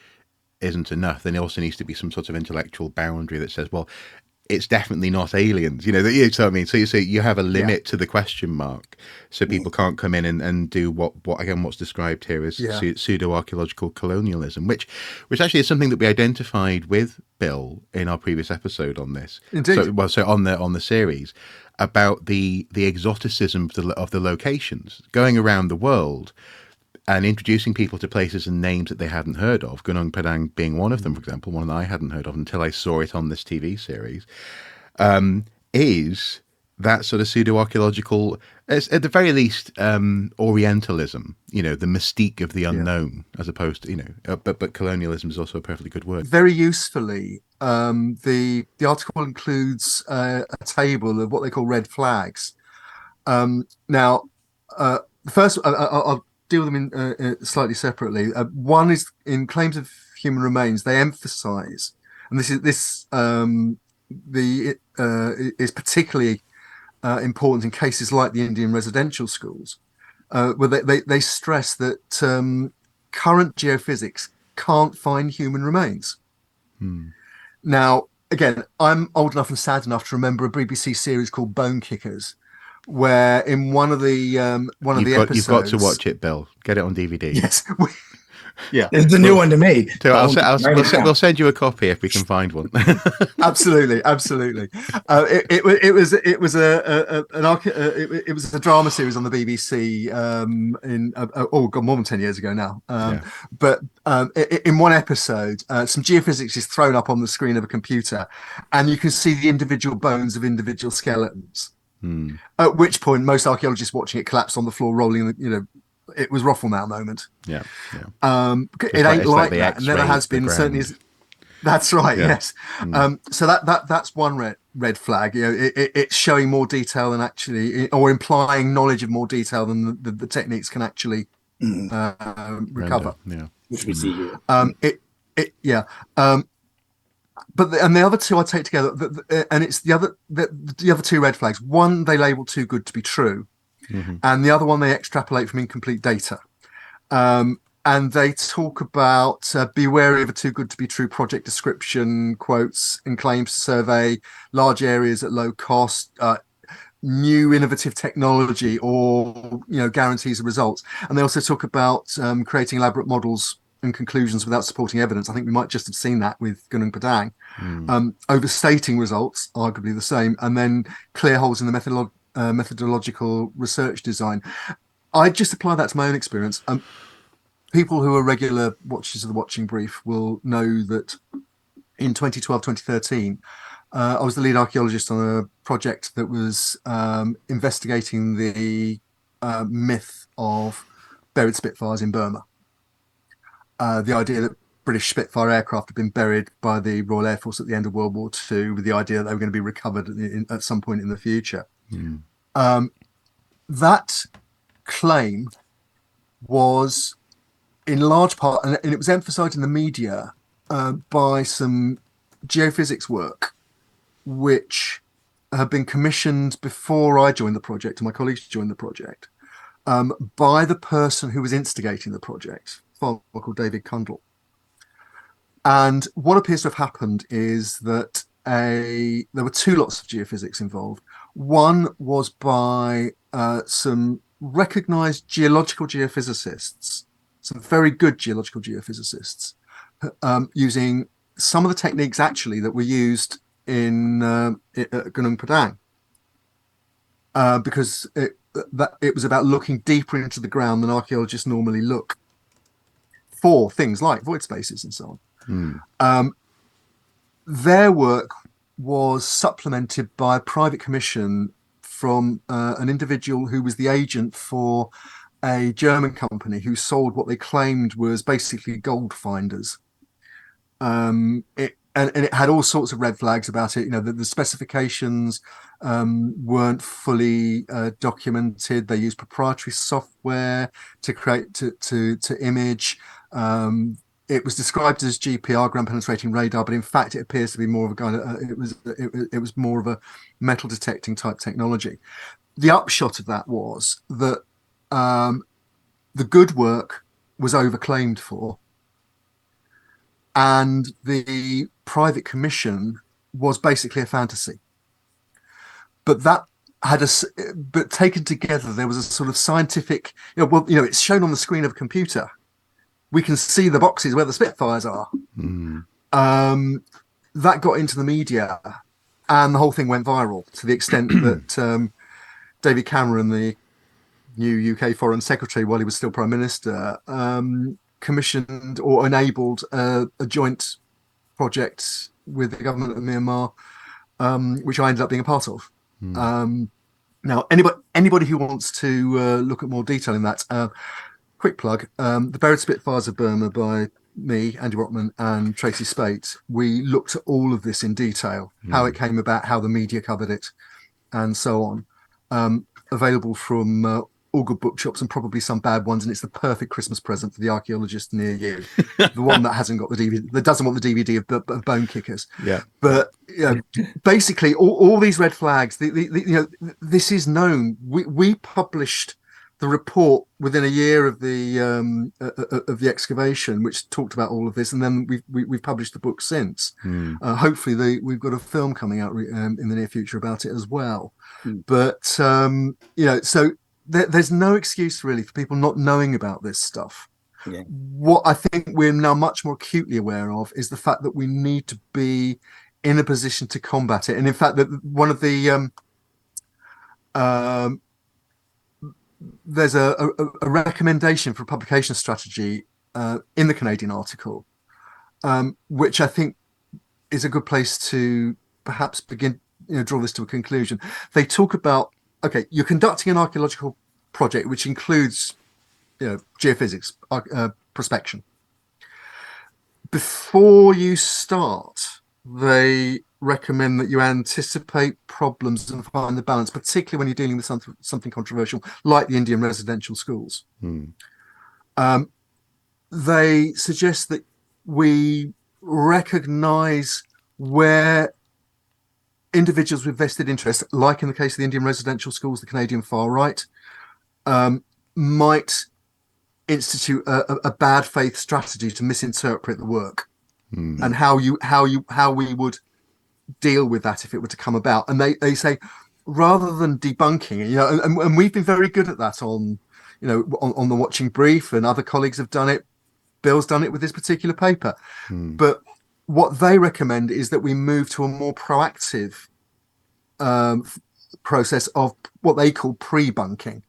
isn't enough. Then there also needs to be some sort of intellectual boundary that says, well, it's definitely not aliens. You know what I mean? So you have a limit to the question mark, so people can't come in and do what again what's described here as pseudo archaeological colonialism, which actually is something that we identified with Bill in our previous episode on this. Indeed. So on the series about the exoticism of the locations, going around the world and introducing people to places and names that they hadn't heard of, Gunung Padang being one of them, for example, one that I hadn't heard of until I saw it on this TV series, is that sort of pseudo-archaeological, at the very least, Orientalism, the mystique of the unknown, as opposed to, but colonialism is also a perfectly good word. Very usefully, the article includes a table of what they call red flags. Now, first, I'll deal them in slightly separately. One is in claims of human remains. They emphasise, and this is particularly important in cases like the Indian residential schools, where they stress that current geophysics can't find human remains. Now, again, I'm old enough and sad enough to remember a BBC series called Bonekickers, where in one of the episodes, you've got to watch it, Bill. Get it on DVD. Yes, it's a new one to me. We'll send you a copy if we can find one. Absolutely. It was a drama series on the BBC more than 10 years ago now. But in one episode, some geophysics is thrown up on the screen of a computer, and you can see the individual bones of individual skeletons. At which point, most archaeologists watching it collapsed on the floor, rolling. It was Roffelmouth moment. Yeah. It ain't like that, and never has been. Certainly, that's right. Yeah. Yes. So that's one red flag. It's showing more detail than actually, or implying knowledge of more detail than the techniques can actually recover. Yeah, which we see here. But the other two I take together, and it's the other two red flags. One they label too good to be true, and the other one they extrapolate from incomplete data. And they talk about be wary of a too good to be true project description, quotes, and claims to survey large areas at low cost, new innovative technology, or guarantees of results. And they also talk about creating elaborate models and conclusions without supporting evidence. I think we might just have seen that with Gunung Padang. Overstating results, arguably the same, and then clear holes in the methodological research design. I just apply that to my own experience. People who are regular watchers of the Watching Brief will know that in 2012, 2013, I was the lead archaeologist on a project that was investigating the myth of buried Spitfires in Burma. The idea that British Spitfire aircraft had been buried by the Royal Air Force at the end of World War II, with the idea that they were going to be recovered at some point in the future. That claim was in large part, and it was emphasized in the media by some geophysics work, which had been commissioned before I joined the project and my colleagues joined the project, by the person who was instigating the project, a fellow called David Cundall. And what appears to have happened is that there were two lots of geophysics involved. One was by some recognized geological geophysicists, some very good geological geophysicists, using some of the techniques actually that were used in Gunung Padang, because it was about looking deeper into the ground than archaeologists normally look for things like void spaces and so on. Their work was supplemented by a private commission from an individual who was the agent for a German company who sold what they claimed was basically gold finders. and it had all sorts of red flags about it. You know, the specifications weren't fully documented. They used proprietary software to create to image. It was described as GPR, ground penetrating radar, but in fact, it appears to be more of a kind of it was more of a metal detecting type technology. The upshot of that was that the good work was overclaimed for, and the private commission was basically a fantasy. But that had but taken together, there was a sort of scientific, it's shown on the screen of a computer. We can see the boxes where the Spitfires are. That got into the media, and the whole thing went viral to the extent that David Cameron, the new UK Foreign Secretary, while he was still Prime Minister, commissioned or enabled a joint project with the government of Myanmar, which I ended up being a part of. Now, anybody who wants to look at more detail in that, quick plug, The Buried Spitfires of Burma by me, Andy Brockman, and Tracy Spate. We looked at all of this in detail, how it came about, how the media covered it, and so on. Available from all good bookshops and probably some bad ones, and it's the perfect Christmas present for the archaeologist near you. The one that hasn't got the DVD, that doesn't want the DVD of Bonekickers. Yeah. But basically, all these red flags. This is known. We published the report within a year of the excavation, which talked about all of this, and then we've published the book since. Hopefully, we've got a film coming out in the near future about it as well. But so there's no excuse really for people not knowing about this stuff. Yeah. What I think we're now much more acutely aware of is the fact that we need to be in a position to combat it. And in fact, that one of the there's a recommendation for a publication strategy in the Canadian article, which I think is a good place to perhaps begin, draw this to a conclusion. They talk about, okay, you're conducting an archaeological project, which includes, geophysics, prospection. Before you start, they recommend that you anticipate problems and find the balance, particularly when you're dealing with something controversial, like the Indian residential schools. They suggest that we recognize where individuals with vested interest, like in the case of the Indian residential schools, the Canadian far right, might institute a bad faith strategy to misinterpret the work, and how we would deal with that if it were to come about. And they say, rather than debunking, and we've been very good at that on the Watching Brief, and other colleagues have done it. Bill's done it with this particular paper, but what they recommend is that we move to a more proactive process of what they call pre-bunking.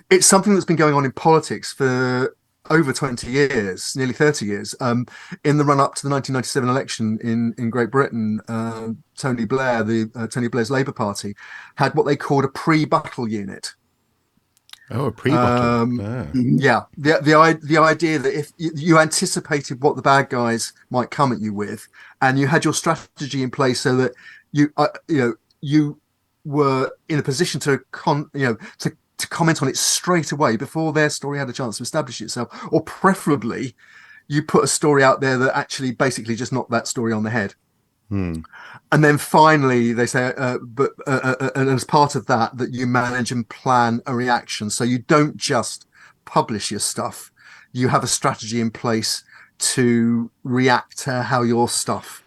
It's something that's been going on in politics for over 20 years, nearly 30 years. In the run-up to the 1997 election in Great Britain, Tony Blair's Labour Party had what they called a pre-battle unit. Oh, a pre-battle. Yeah, the idea that if you anticipated what the bad guys might come at you with, and you had your strategy in place so that you were in a position to comment on it straight away before their story had a chance to establish itself, or preferably you put a story out there that actually basically just knocked that story on the head. And then finally they say, and as part of that you manage and plan a reaction. So you don't just publish your stuff, you have a strategy in place to react to how your stuff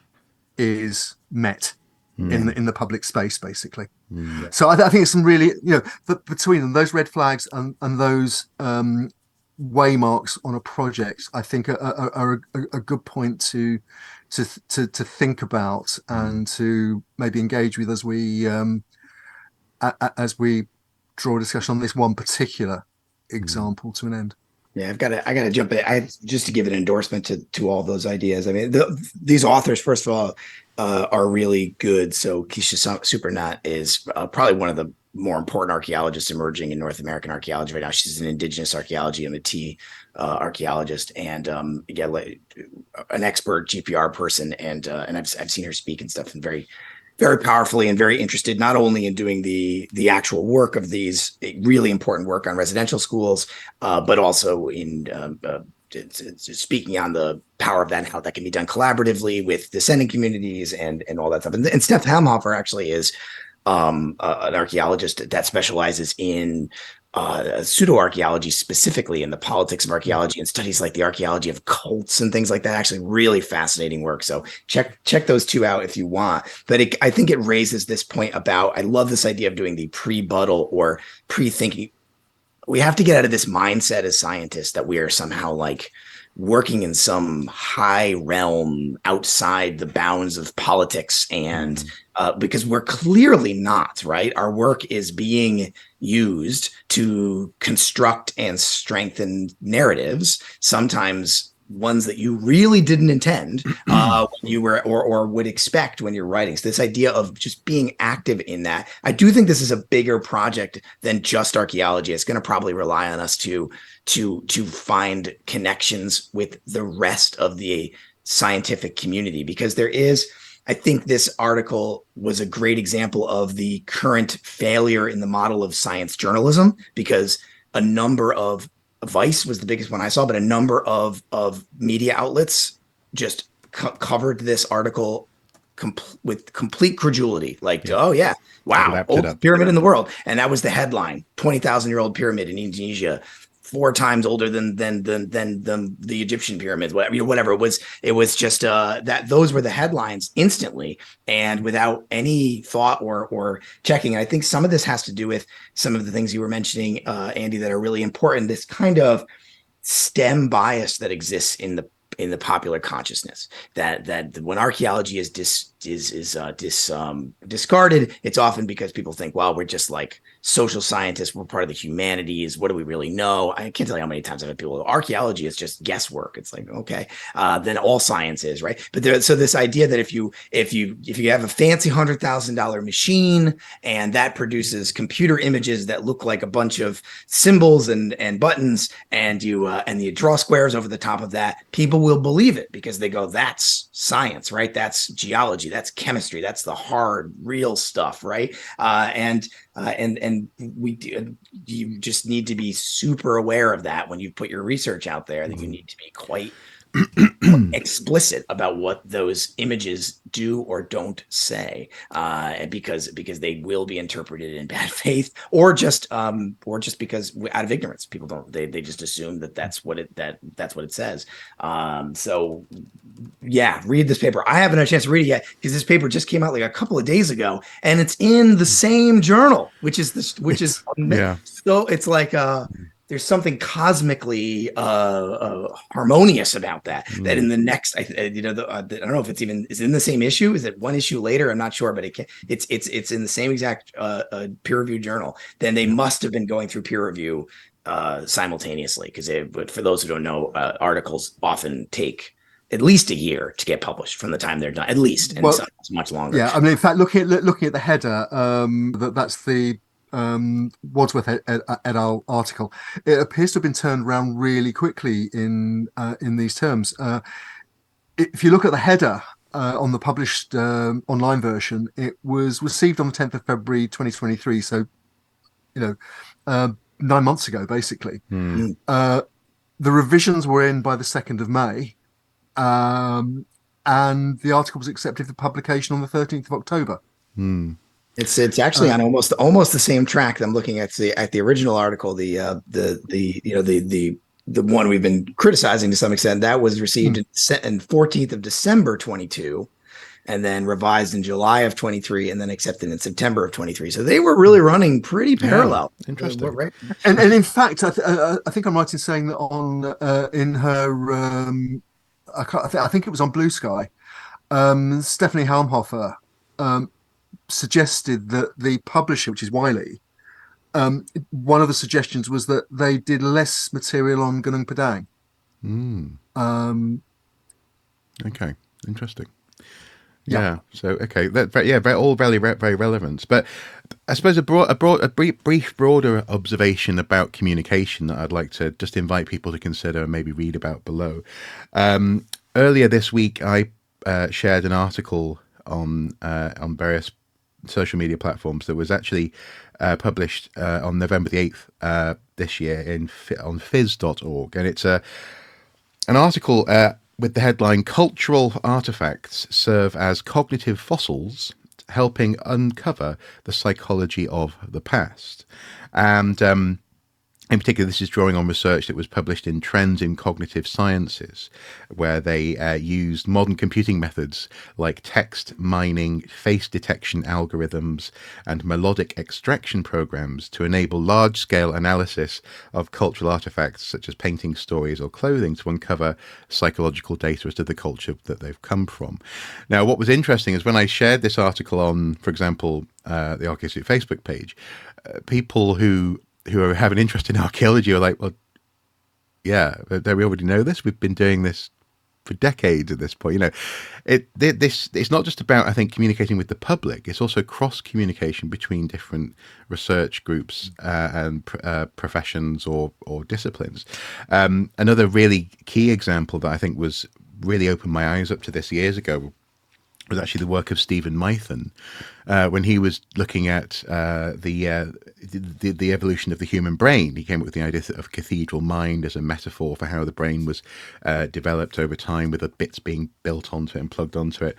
is met in the public space, basically. So I think it's some really, between them, those red flags and those waymarks on a project, I think are a good point to think about and to maybe engage with as we draw a discussion on this one particular example to an end. Yeah, I gotta jump in. Just to give an endorsement to all those ideas. I mean, these authors, first of all, are really good. So Keisha Supernat is probably one of the more important archaeologists emerging in North American archaeology right now. She's an indigenous archaeology MIT archaeologist, and an expert GPR person, and I've seen her speak and stuff, and very, very powerfully and very interested not only in doing the actual work of these really important work on residential schools, but also in speaking on the power of that and how that can be done collaboratively with descending communities and all that stuff. And Steph Helmhofer actually is an archaeologist that specializes in pseudo-archaeology, specifically in the politics of archaeology, and studies like the archaeology of cults and things like that. Actually really fascinating work. So check those two out if you want. But I think it raises this point about, I love this idea of doing the pre-buttal or pre-thinking. We have to get out of this mindset as scientists that we are somehow like working in some high realm outside the bounds of politics, and because we're clearly not, right? Our work is being used to construct and strengthen narratives, sometimes ones that you really didn't intend when you were or would expect when you're writing. So this idea of just being active in that, I do think this is a bigger project than just archaeology. It's going to probably rely on us to find connections with the rest of the scientific community, because there is, I think this article was a great example of the current failure in the model of science journalism, because a number of, Vice was the biggest one I saw, but a number of media outlets just covered this article with complete credulity. Like, oh yeah, wow, oldest pyramid in the world. And that was the headline: 20,000-year-old pyramid in Indonesia, 4 times older than the Egyptian pyramids, whatever. It was just that those were the headlines instantly, and without any thought or checking. And I think some of this has to do with some of the things you were mentioning, Andy, that are really important. This kind of STEM bias that exists in the popular consciousness, that when archaeology is discarded, it's often because people think, well, we're just like social scientists, we're part of the humanities, what do we really know? I can't tell you how many times I've had people go, archaeology is just guesswork. It's like, okay, then all science is, right? But so this idea that if you have a fancy $100,000 machine and that produces computer images that look like a bunch of symbols and buttons, and you draw squares over the top of that, people will believe it because they go, that's science, right? That's geology, that's chemistry, that's the hard, real stuff, right? And you just need to be super aware of that when you put your research out there, that you need to be quite explicit about what those images do or don't say, because they will be interpreted in bad faith, or just because out of ignorance, people don't, they just assume that that's what it says. So yeah, read this paper. I haven't had a chance to read it yet because this paper just came out like a couple of days ago, and it's in the same journal, which is yeah. So it's like there's something cosmically harmonious about that. That in the next, I don't know if it's even, is it in the same issue? Is it one issue later? I'm not sure, but it's in the same exact peer review journal. Then they must have been going through peer review simultaneously, but for those who don't know, articles often take at least a year to get published from the time they're done, at least, and sometimes much longer. Yeah, I mean, in fact, looking at the header, that's the Wadsworth et al. Article. It appears to have been turned around really quickly in these terms. If you look at the header on the published online version, it was received on the 10th of February 2023. So, 9 months ago, basically. The revisions were in by the 2nd of May. And the article was accepted for publication on the 13th of October. It's actually on almost the same track that I'm looking at the original article, the one we've been criticizing to some extent. That was received in 14th of December 22, and then revised in July of 23, and then accepted in September of 23. So they were really running pretty parallel. Yeah, interesting, right? And in fact, I think I'm right in saying that on in her. I think it was on Blue Sky. Stephanie Helmhofer suggested that the publisher, which is Wiley, one of the suggestions was that they did less material on Gunung Padang. Okay, interesting. Yeah. So okay, all very relevant. But I suppose a brief, broader observation about communication that I'd like to just invite people to consider and maybe read about below. Earlier this week, I shared an article on various social media platforms that was actually published on November the 8th this year on phys.org, and it's an article with the headline "Cultural Artifacts Serve as Cognitive Fossils, Helping Uncover the Psychology of the Past." And in particular, this is drawing on research that was published in Trends in Cognitive Sciences, where they used modern computing methods like text mining, face detection algorithms, and melodic extraction programs to enable large-scale analysis of cultural artifacts such as paintings, stories, or clothing to uncover psychological data as to the culture that they've come from. Now, what was interesting is when I shared this article on, for example, the Archaeosoup Facebook page, people who have an interest in archaeology are like, well, yeah, we already know this. We've been doing this for decades at this point. It's not just about, I think, communicating with the public. It's also cross communication between different research groups and professions or disciplines. Another really key example that I think was really opened my eyes up to this years ago was actually the work of Stephen Mython, when he was looking at the evolution of the human brain. He came up with the idea of cathedral mind as a metaphor for how the brain was developed over time, with the bits being built onto it and plugged onto it.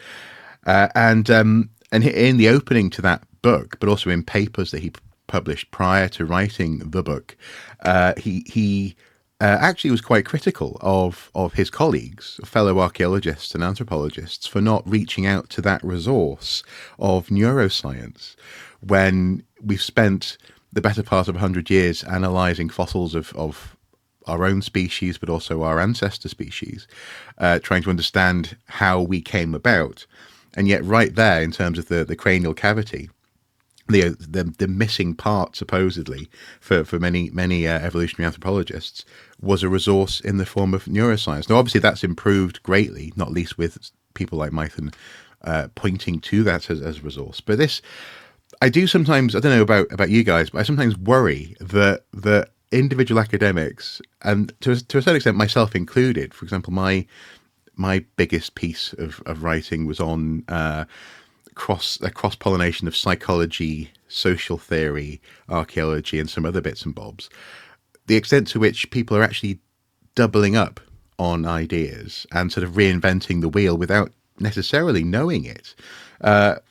And in the opening to that book, but also in papers that he published prior to writing the book, he actually was quite critical of his colleagues, fellow archaeologists and anthropologists, for not reaching out to that resource of neuroscience when we've spent the better part of 100 years analysing fossils of our own species, but also our ancestor species, trying to understand how we came about. And yet right there, in terms of the cranial cavity, the missing part, supposedly, for many evolutionary anthropologists, was a resource in the form of neuroscience. Now, obviously, that's improved greatly, not least with people like Mython pointing to that as a resource. But this, I do sometimes, I don't know about you guys, but I sometimes worry that individual academics, and to a certain extent myself included, for example, my biggest piece of writing was on cross-pollination of psychology, social theory, archaeology, and some other bits and bobs. The extent to which people are actually doubling up on ideas and sort of reinventing the wheel without necessarily knowing it. The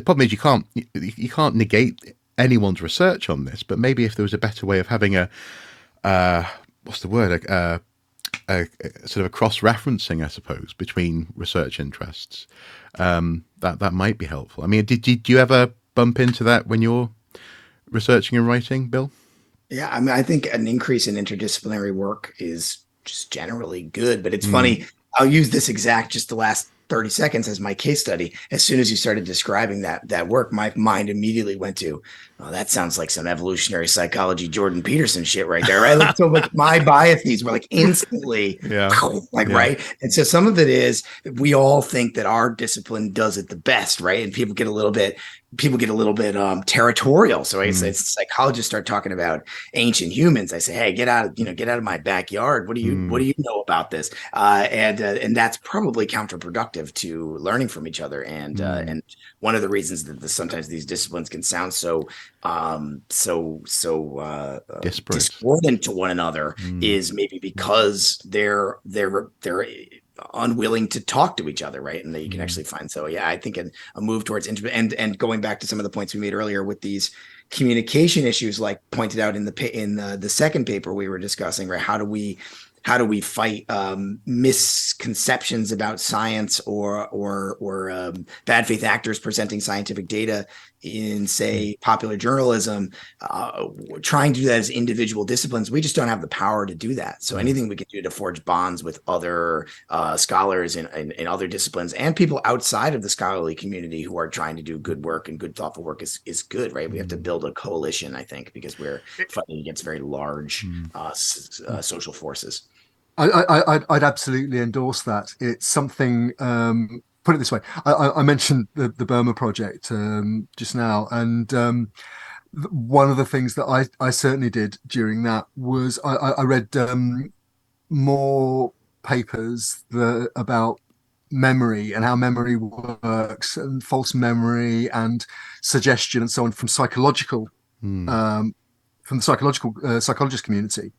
problem is you can't negate anyone's research on this, but maybe if there was a better way of having a what's the word? A sort of a cross-referencing, I suppose, between research interests, that might be helpful. I mean, did you ever bump into that when you're researching and writing, Bill? Yeah, I mean, I think an increase in interdisciplinary work is just generally good, but it's funny. I'll use this exact, just the last 30 seconds as my case study. As soon as you started describing that work, my mind immediately went to, oh, that sounds like some evolutionary psychology Jordan Peterson shit right there, right? Like, so like my biases were like instantly right. And so some of it is we all think that our discipline does it the best, right? And people get a little bit territorial. So I say psychologists start talking about ancient humans. I say, hey, get out of my backyard. What do you know about this? And that's probably counterproductive to learning from each other. And one of the reasons that sometimes these disciplines can sound so discordant to one another is maybe because they're unwilling to talk to each other, right? And that you can actually find. So yeah, I think a move towards and going back to some of the points we made earlier with these communication issues, like pointed out in the second paper we were discussing, right? How do we fight misconceptions about science or bad faith actors presenting scientific data in, say, popular journalism, trying to do that as individual disciplines? We just don't have the power to do that. So anything we can do to forge bonds with other scholars in other disciplines and people outside of the scholarly community who are trying to do good work and good thoughtful work is good, right? We have to build a coalition, I think, because we're fighting against very large social forces. I'd absolutely endorse that. It's something put it this way. I mentioned the Burma project just now, and one of the things that I certainly did during that was I read more papers about memory and how memory works and false memory and suggestion and so on from the psychologist community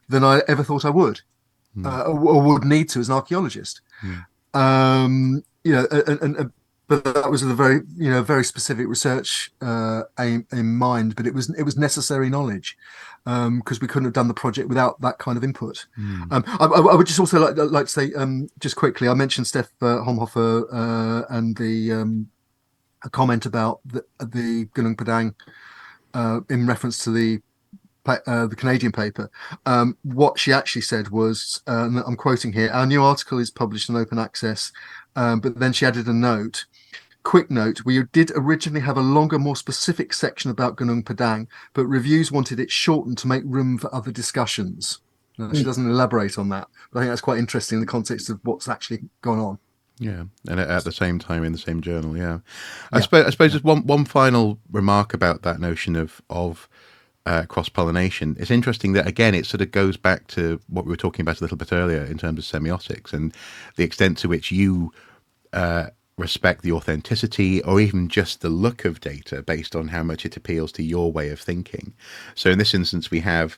than I ever thought I would or would need to as an archaeologist. But that was with a very specific research aim in mind. But it was necessary knowledge because we couldn't have done the project without that kind of input. I would just also like to say just quickly. I mentioned Steph Holmhofer and a comment about the Gunung Padang in reference to the Canadian paper. What she actually said was, and I'm quoting here, our new article is published on open access, but then she added a note. Quick note, we did originally have a longer, more specific section about Gunung Padang, but reviews wanted it shortened to make room for other discussions. Now, she doesn't elaborate on that, but I think that's quite interesting in the context of what's actually gone on. Yeah, and at the same time in the same journal. Yeah, I suppose just one final remark about that notion of cross-pollination. It's interesting that, again, it sort of goes back to what we were talking about a little bit earlier in terms of semiotics and the extent to which you respect the authenticity or even just the look of data based on how much it appeals to your way of thinking. So in this instance, we have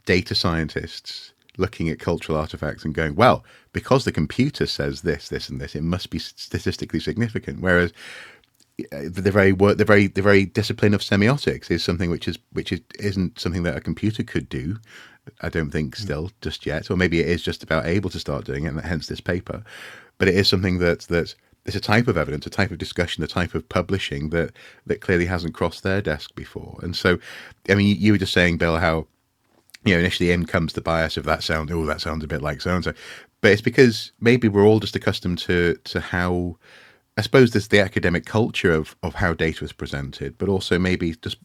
data scientists looking at cultural artifacts and going, well, because the computer says this, this, and this, it must be statistically significant. Whereas the very discipline of semiotics is something which isn't something that a computer could do, I don't think, still just yet, or maybe it is just about able to start doing it, and hence this paper. But it is something that it's a type of evidence, a type of discussion, a type of publishing that clearly hasn't crossed their desk before. And so, I mean, you were just saying, Bill, how initially in comes the bias of that sounds a bit like so and so, but it's because maybe we're all just accustomed to how. I suppose there's the academic culture of how data is presented, but also maybe just,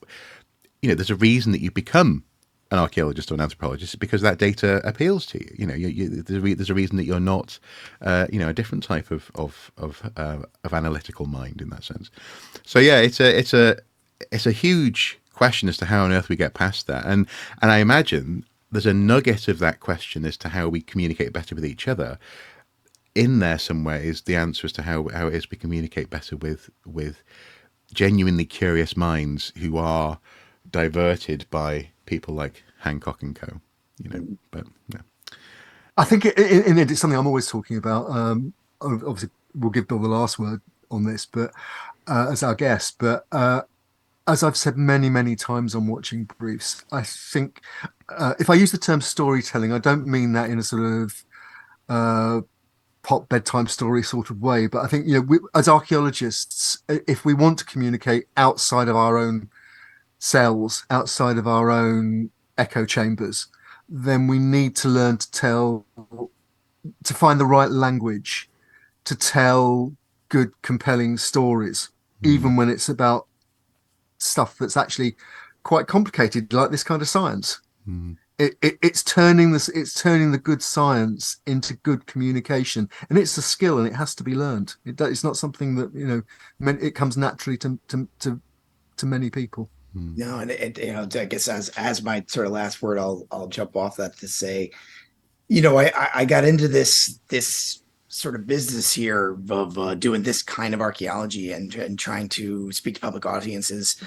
there's a reason that you become an archaeologist or an anthropologist because that data appeals to you. There's a reason that you're not, a different type of analytical mind in that sense. So yeah, it's a huge question as to how on earth we get past that, and I imagine there's a nugget of that question as to how we communicate better with each other. In there somewhere is the answer as to how it is we communicate better with genuinely curious minds who are diverted by people like Hancock and co. But yeah. I think it's something I'm always talking about. Obviously, we'll give Bill the last word on this, but as our guest. But as I've said many times on Watching Briefs, I think if I use the term storytelling, I don't mean that in a sort of pop bedtime story sort of way, but I think as archaeologists, if we want to communicate outside of our own cells, outside of our own echo chambers, then we need to learn to find the right language to tell good, compelling stories, even when it's about stuff that's actually quite complicated, like this kind of science. It's turning the good science into good communication, and it's a skill, and it has to be learned. It's not something that it comes naturally to many people. No, and I guess as my sort of last word, I'll jump off that to say, I got into this sort of business here of doing this kind of archaeology and trying to speak to public audiences,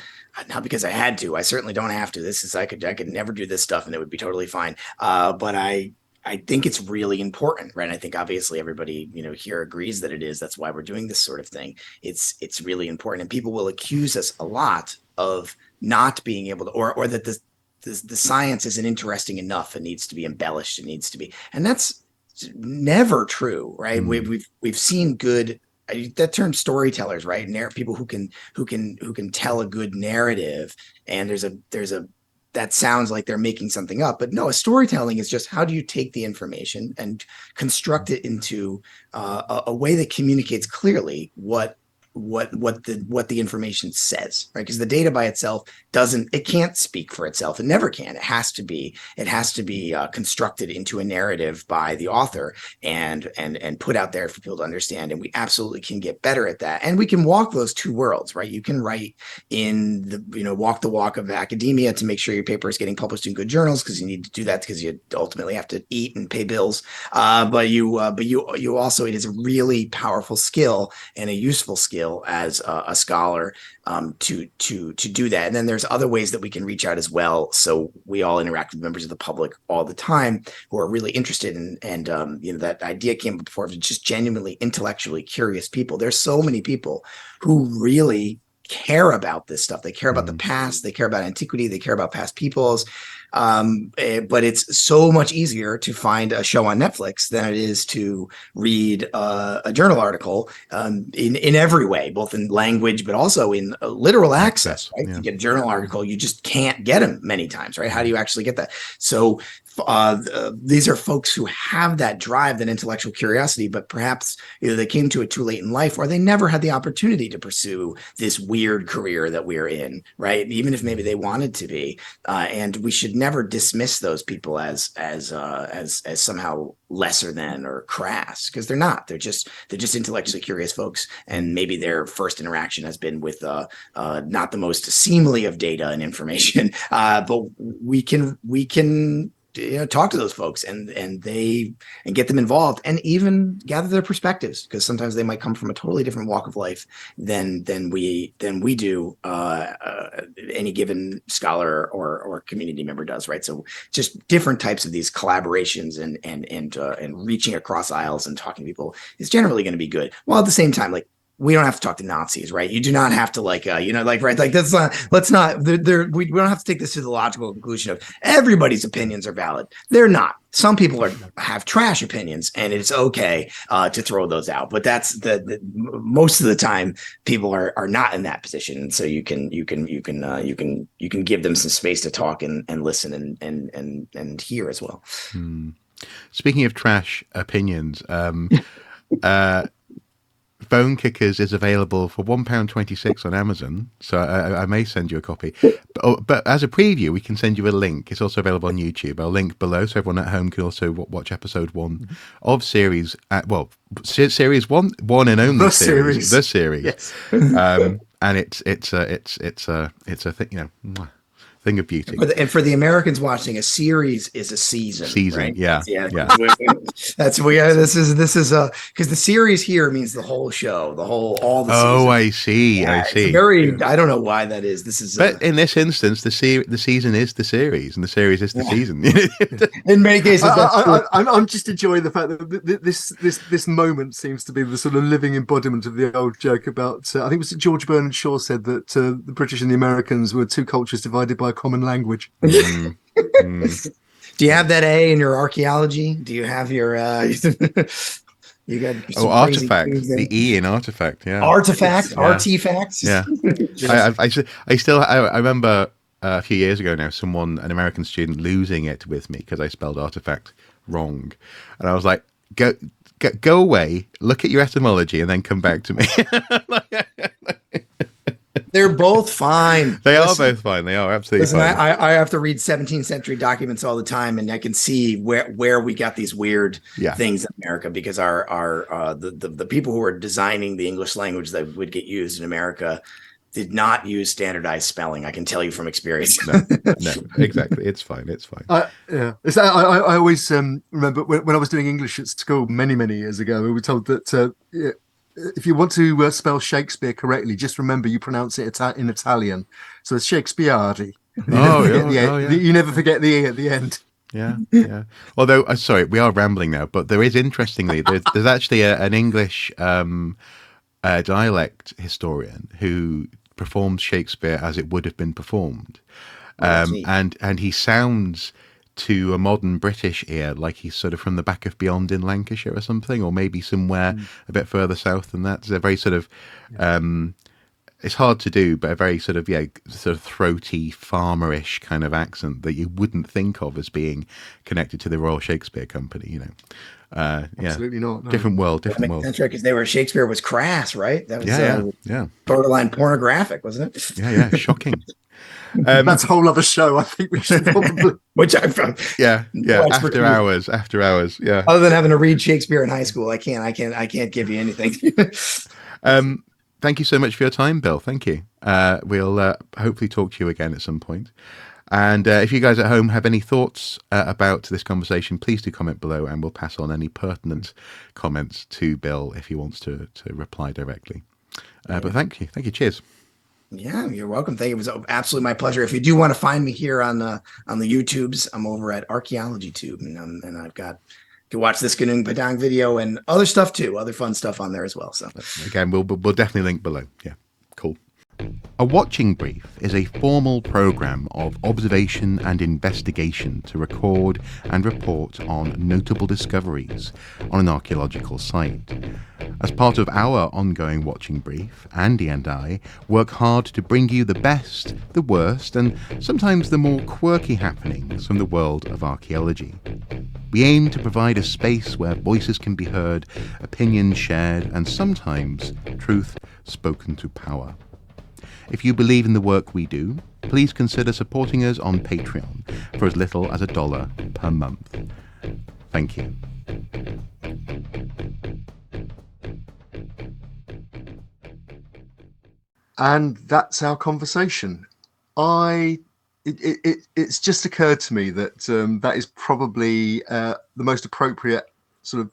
not because I had to. I certainly don't have to. I could never do this stuff and it would be totally fine. But I think it's really important, right? And I think obviously everybody here agrees that it is. That's why we're doing this sort of thing. It's really important, and people will accuse us a lot of not being able to, or that the science isn't interesting enough. It needs to be embellished. It needs to be, and that's never true, right? We've seen good, that term storytellers, right? People who can tell a good narrative, and there's a that sounds like they're making something up, but no, storytelling is just how do you take the information and construct it into a way that communicates clearly what the information says, right? Because the data by itself can't speak for itself. It never can. It has to be constructed into a narrative by the author and put out there for people to understand. And we absolutely can get better at that. And we can walk those two worlds, right? You can write in walk the walk of academia to make sure your paper is getting published in good journals, because you need to do that because you ultimately have to eat and pay bills. But you also, it is a really powerful skill and a useful skill as a scholar to do that. And then there's other ways that we can reach out as well. So we all interact with members of the public all the time who are really interested in, and that idea came before, of just genuinely intellectually curious people. There's so many people who really care about this stuff. They care about the past, they care about antiquity, they care about past peoples. But it's so much easier to find a show on Netflix than it is to read a journal article in every way, both in language, but also in literal access, right? Yeah. To get a journal article, you just can't get them many times, right? How do you actually get that? So these are folks who have that drive, that intellectual curiosity, but perhaps either they came to it too late in life, or they never had the opportunity to pursue this weird career that we're in, right? Even if maybe they wanted to be, and we should never dismiss those people as somehow lesser than or crass, because they're not. They're just intellectually curious folks, and maybe their first interaction has been with not the most seemly of data and information, but we can talk to those folks and get them involved, and even gather their perspectives, because sometimes they might come from a totally different walk of life than we do, any given scholar or community member does, right? So just different types of these collaborations and reaching across aisles and talking to people is generally going to be good, while at the same time, like, we don't have to talk to Nazis, right? You do not have to we don't have to take this to the logical conclusion of everybody's opinions are valid. They're not. Some people have trash opinions, and it's okay to throw those out. But that's the most of the time people are not in that position. And so you can give them some space to talk and listen and hear as well. Speaking of trash opinions, Bonekickers is available for £1.26 on Amazon, so I may send you a copy. But as a preview, we can send you a link. It's also available on YouTube. I'll link below, so everyone at home can also watch episode 1 of series. Series 1 and only series. The series. Yes. And it's a thing, thing of beauty. And for the Americans watching, a series is a season. Right? Yeah. That's this is because the series here means the whole show, all the season. Oh, I see. Yeah, I see. I don't know why that is. This is, but in this instance, the season is the series, and the series is the season. In many cases, I'm just enjoying the fact that this moment seems to be the sort of living embodiment of the old joke about. I think it was George Bernard Shaw said that the British and the Americans were two cultures divided by a common language. Do you have that A in your archaeology? Do you have your you got artifact, the E in artifact? Yeah, artifacts. Yeah. I remember a few years ago now, an American student, losing it with me because I spelled artifact wrong, and I was like, go away, look at your etymology, and then come back to me. They're both fine. They are both fine. They are absolutely fine. I have to read 17th century documents all the time, and I can see where we got these weird things in America, because the people who were designing the English language that would get used in America did not use standardized spelling. I can tell you from experience. No, exactly. It's fine. I always remember when I was doing English at school many years ago, we were told that if you want to spell Shakespeare correctly, just remember you pronounce it in Italian. So it's Shakespeare-y. You never forget the E at the end. Yeah. Although, sorry, we are rambling now, but there is, interestingly, there's actually an English dialect historian who performs Shakespeare as it would have been performed. And he sounds to a modern British ear like he's sort of from the back of beyond in Lancashire or something, or maybe somewhere a bit further south than that. It's a very sort of it's hard to do, but a very sort of sort of throaty, farmerish kind of accent that you wouldn't think of as being connected to the Royal Shakespeare Company. You know, Absolutely not. No. Different world, That different makes world. sense, right? Because Shakespeare was crass, right? That was Yeah, borderline pornographic, wasn't it? yeah, shocking. That's a whole other show. I think we should probably. Which I'm from. Yeah, No after hours, yeah. Other than having to read Shakespeare in high school, I can't give you anything. Thank you so much for your time, Bill. Thank you. We'll hopefully talk to you again at some point. And if you guys at home have any thoughts about this conversation, please do comment below, and we'll pass on any pertinent comments to Bill if he wants to reply directly. But thank you. Cheers. Yeah, you're welcome. Thank you. It was absolutely my pleasure. If you do want to find me here on the YouTubes, I'm over at Archaeologytube, and I've got to watch this Gunung Padang video and other stuff too, other fun stuff on there as well. So again, we'll definitely link below. Yeah, cool. A watching brief is a formal program of observation and investigation to record and report on notable discoveries on an archaeological site. As part of our ongoing watching brief, Andy and I work hard to bring you the best, the worst, and sometimes the more quirky happenings from the world of archaeology. We aim to provide a space where voices can be heard, opinions shared, and sometimes truth spoken to power. If you believe in the work we do, please consider supporting us on Patreon for as little as $1 per month. Thank you. And that's our conversation. It's just occurred to me that that is probably the most appropriate sort of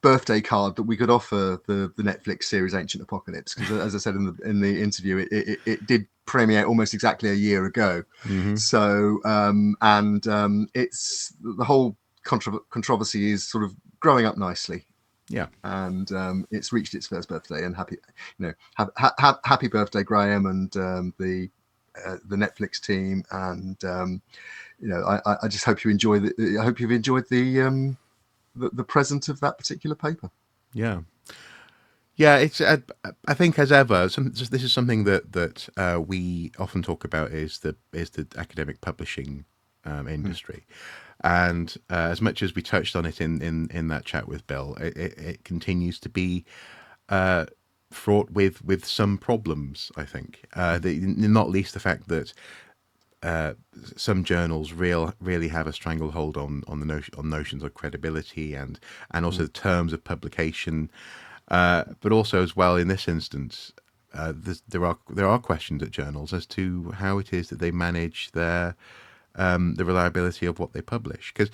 birthday card that we could offer the Netflix series Ancient Apocalypse, because as I said in the interview, it did premiere almost exactly a year ago. Mm-hmm. So it's the whole controversy is sort of growing up nicely. Yeah, and it's reached its first birthday, and happy birthday, Graham, and the Netflix team, and I just hope you enjoy I hope you've enjoyed the present of that particular paper. Yeah. It's I think, as ever, this is something that we often talk about is the academic publishing industry. And as much as we touched on it in that chat with Bill, it continues to be fraught with some problems, I think. Not least the fact that some journals really have a stranglehold on notions of credibility and also the terms of publication, but also as well in this instance, there are questions at journals as to how it is that they manage the reliability of what they publish. Because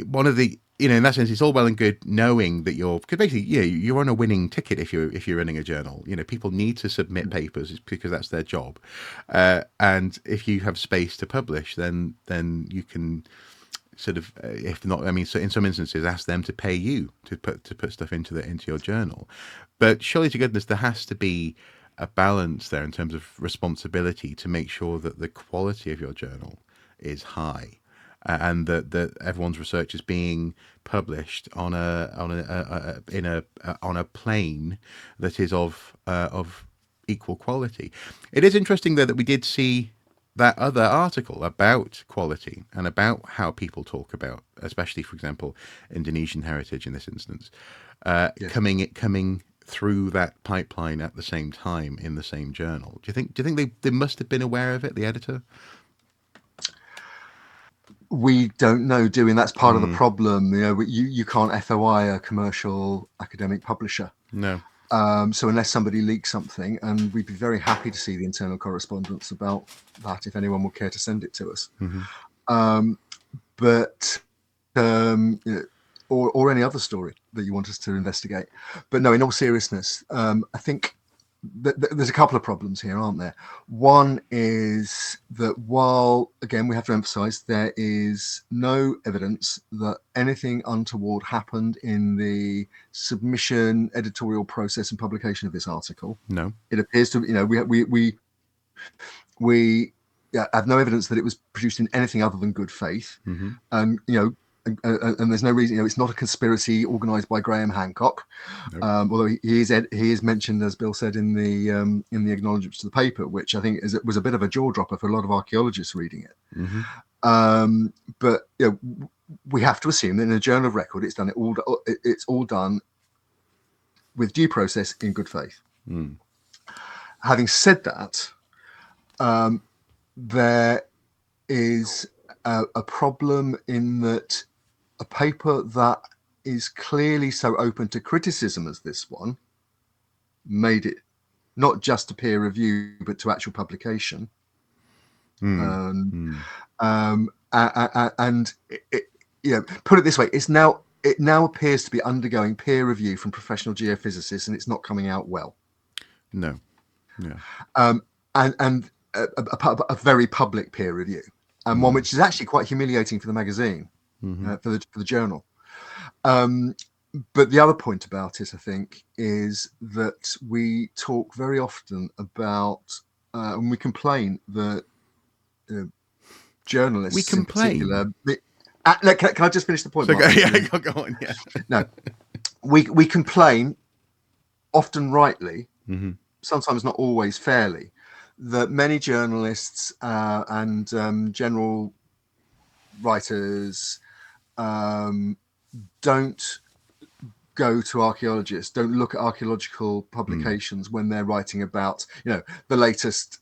one of the, in that sense, it's all well and good knowing that because basically, you're on a winning ticket if you're running a journal. People need to submit papers because that's their job, and if you have space to publish, then you can sort of, if not, so in some instances, ask them to pay you to put stuff into your journal. But surely to goodness, there has to be a balance there in terms of responsibility to make sure that the quality of your journal is high. And that everyone's research is being published on a plane that is of equal quality. It is interesting though that we did see that other article about quality and about how people talk about, especially for example, Indonesian heritage in this instance, yes, coming through that pipeline at the same time in the same journal. Do you think they must have been aware of it, the editor? We don't know, do we? And that's part of the problem. You can't FOI a commercial academic publisher. No. So unless somebody leaks something, and we'd be very happy to see the internal correspondence about that if anyone would care to send it to us. Mm-hmm. Or any other story that you want us to investigate. But no, in all seriousness, I think there's a couple of problems here, aren't there? One is that while, again, we have to emphasize there is no evidence that anything untoward happened in the submission, editorial process and publication of this article. No. It appears to, we have no evidence that it was produced in anything other than good faith. Mm-hmm. And, and there's no reason. It's not a conspiracy organised by Graham Hancock, Nope. Although he is mentioned, as Bill said, in the acknowledgements to the paper, which I think was a bit of a jaw dropper for a lot of archaeologists reading it. Mm-hmm. But we have to assume that in a journal of record, it's all done with due process in good faith. Mm. Having said that, there is a problem in that a paper that is clearly so open to criticism as this one made it not just to peer review but to actual publication. And put it this way, it now appears to be undergoing peer review from professional geophysicists, and it's not coming out well. No. Yeah. And a very public peer review, and one which is actually quite humiliating for the magazine, for the journal. But the other point about it, I think, is that we talk very often about, and we complain that journalists, We complain. in particular. Can I just finish the point? So Marc? go on. Yeah. No, we complain, often rightly, sometimes not always fairly, that many journalists and general writers don't go to archaeologists, don't look at archaeological publications when they're writing about, the latest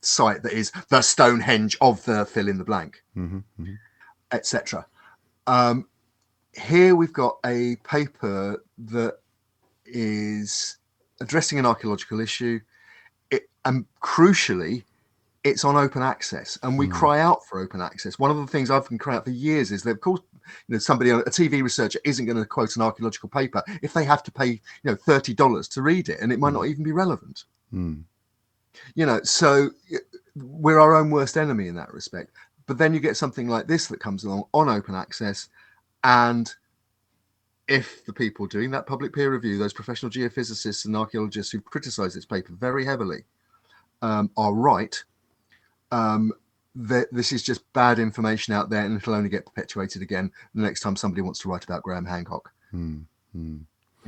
site that is the Stonehenge of the fill in the blank, etc. Here we've got a paper that is addressing an archaeological issue, and crucially, it's on open access, and we cry out for open access. One of the things I've been crying out for years is that, of course, somebody, a TV researcher, isn't going to quote an archaeological paper if they have to pay, $30 to read it, and it might not even be relevant. So we're our own worst enemy in that respect. But then you get something like this that comes along on open access, and if the people doing that public peer review, those professional geophysicists and archaeologists who criticise this paper very heavily, are right, this is just bad information out there, and it'll only get perpetuated again the next time somebody wants to write about Graham Hancock and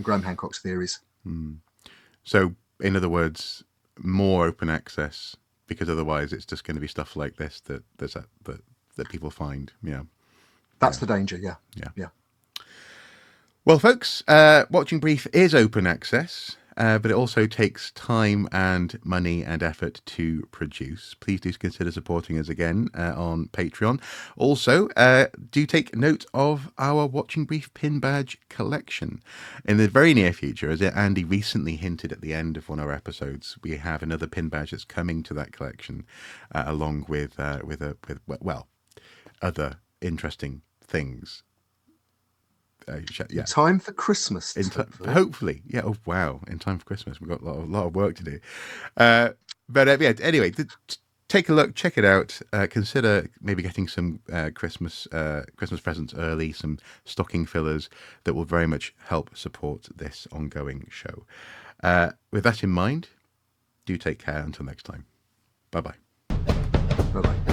Graham Hancock's theories. So, in other words, more open access, because otherwise it's just going to be stuff like this that people find. Yeah, that's the danger. Yeah. Well, folks, Watching Brief is open access, but it also takes time and money and effort to produce. Please do consider supporting us again on Patreon. Also, do take note of our Watching Brief pin badge collection. In the very near future, as Andy recently hinted at the end of one of our episodes, we have another pin badge that's coming to that collection, along with other interesting things. In time for Christmas. Hopefully. Yeah. Oh, wow. In time for Christmas. We've got a lot of work to do. Anyway, take a look, check it out. Consider maybe getting some Christmas presents early, some stocking fillers that will very much help support this ongoing show. With that in mind, do take care until next time. Bye-bye. Bye-bye.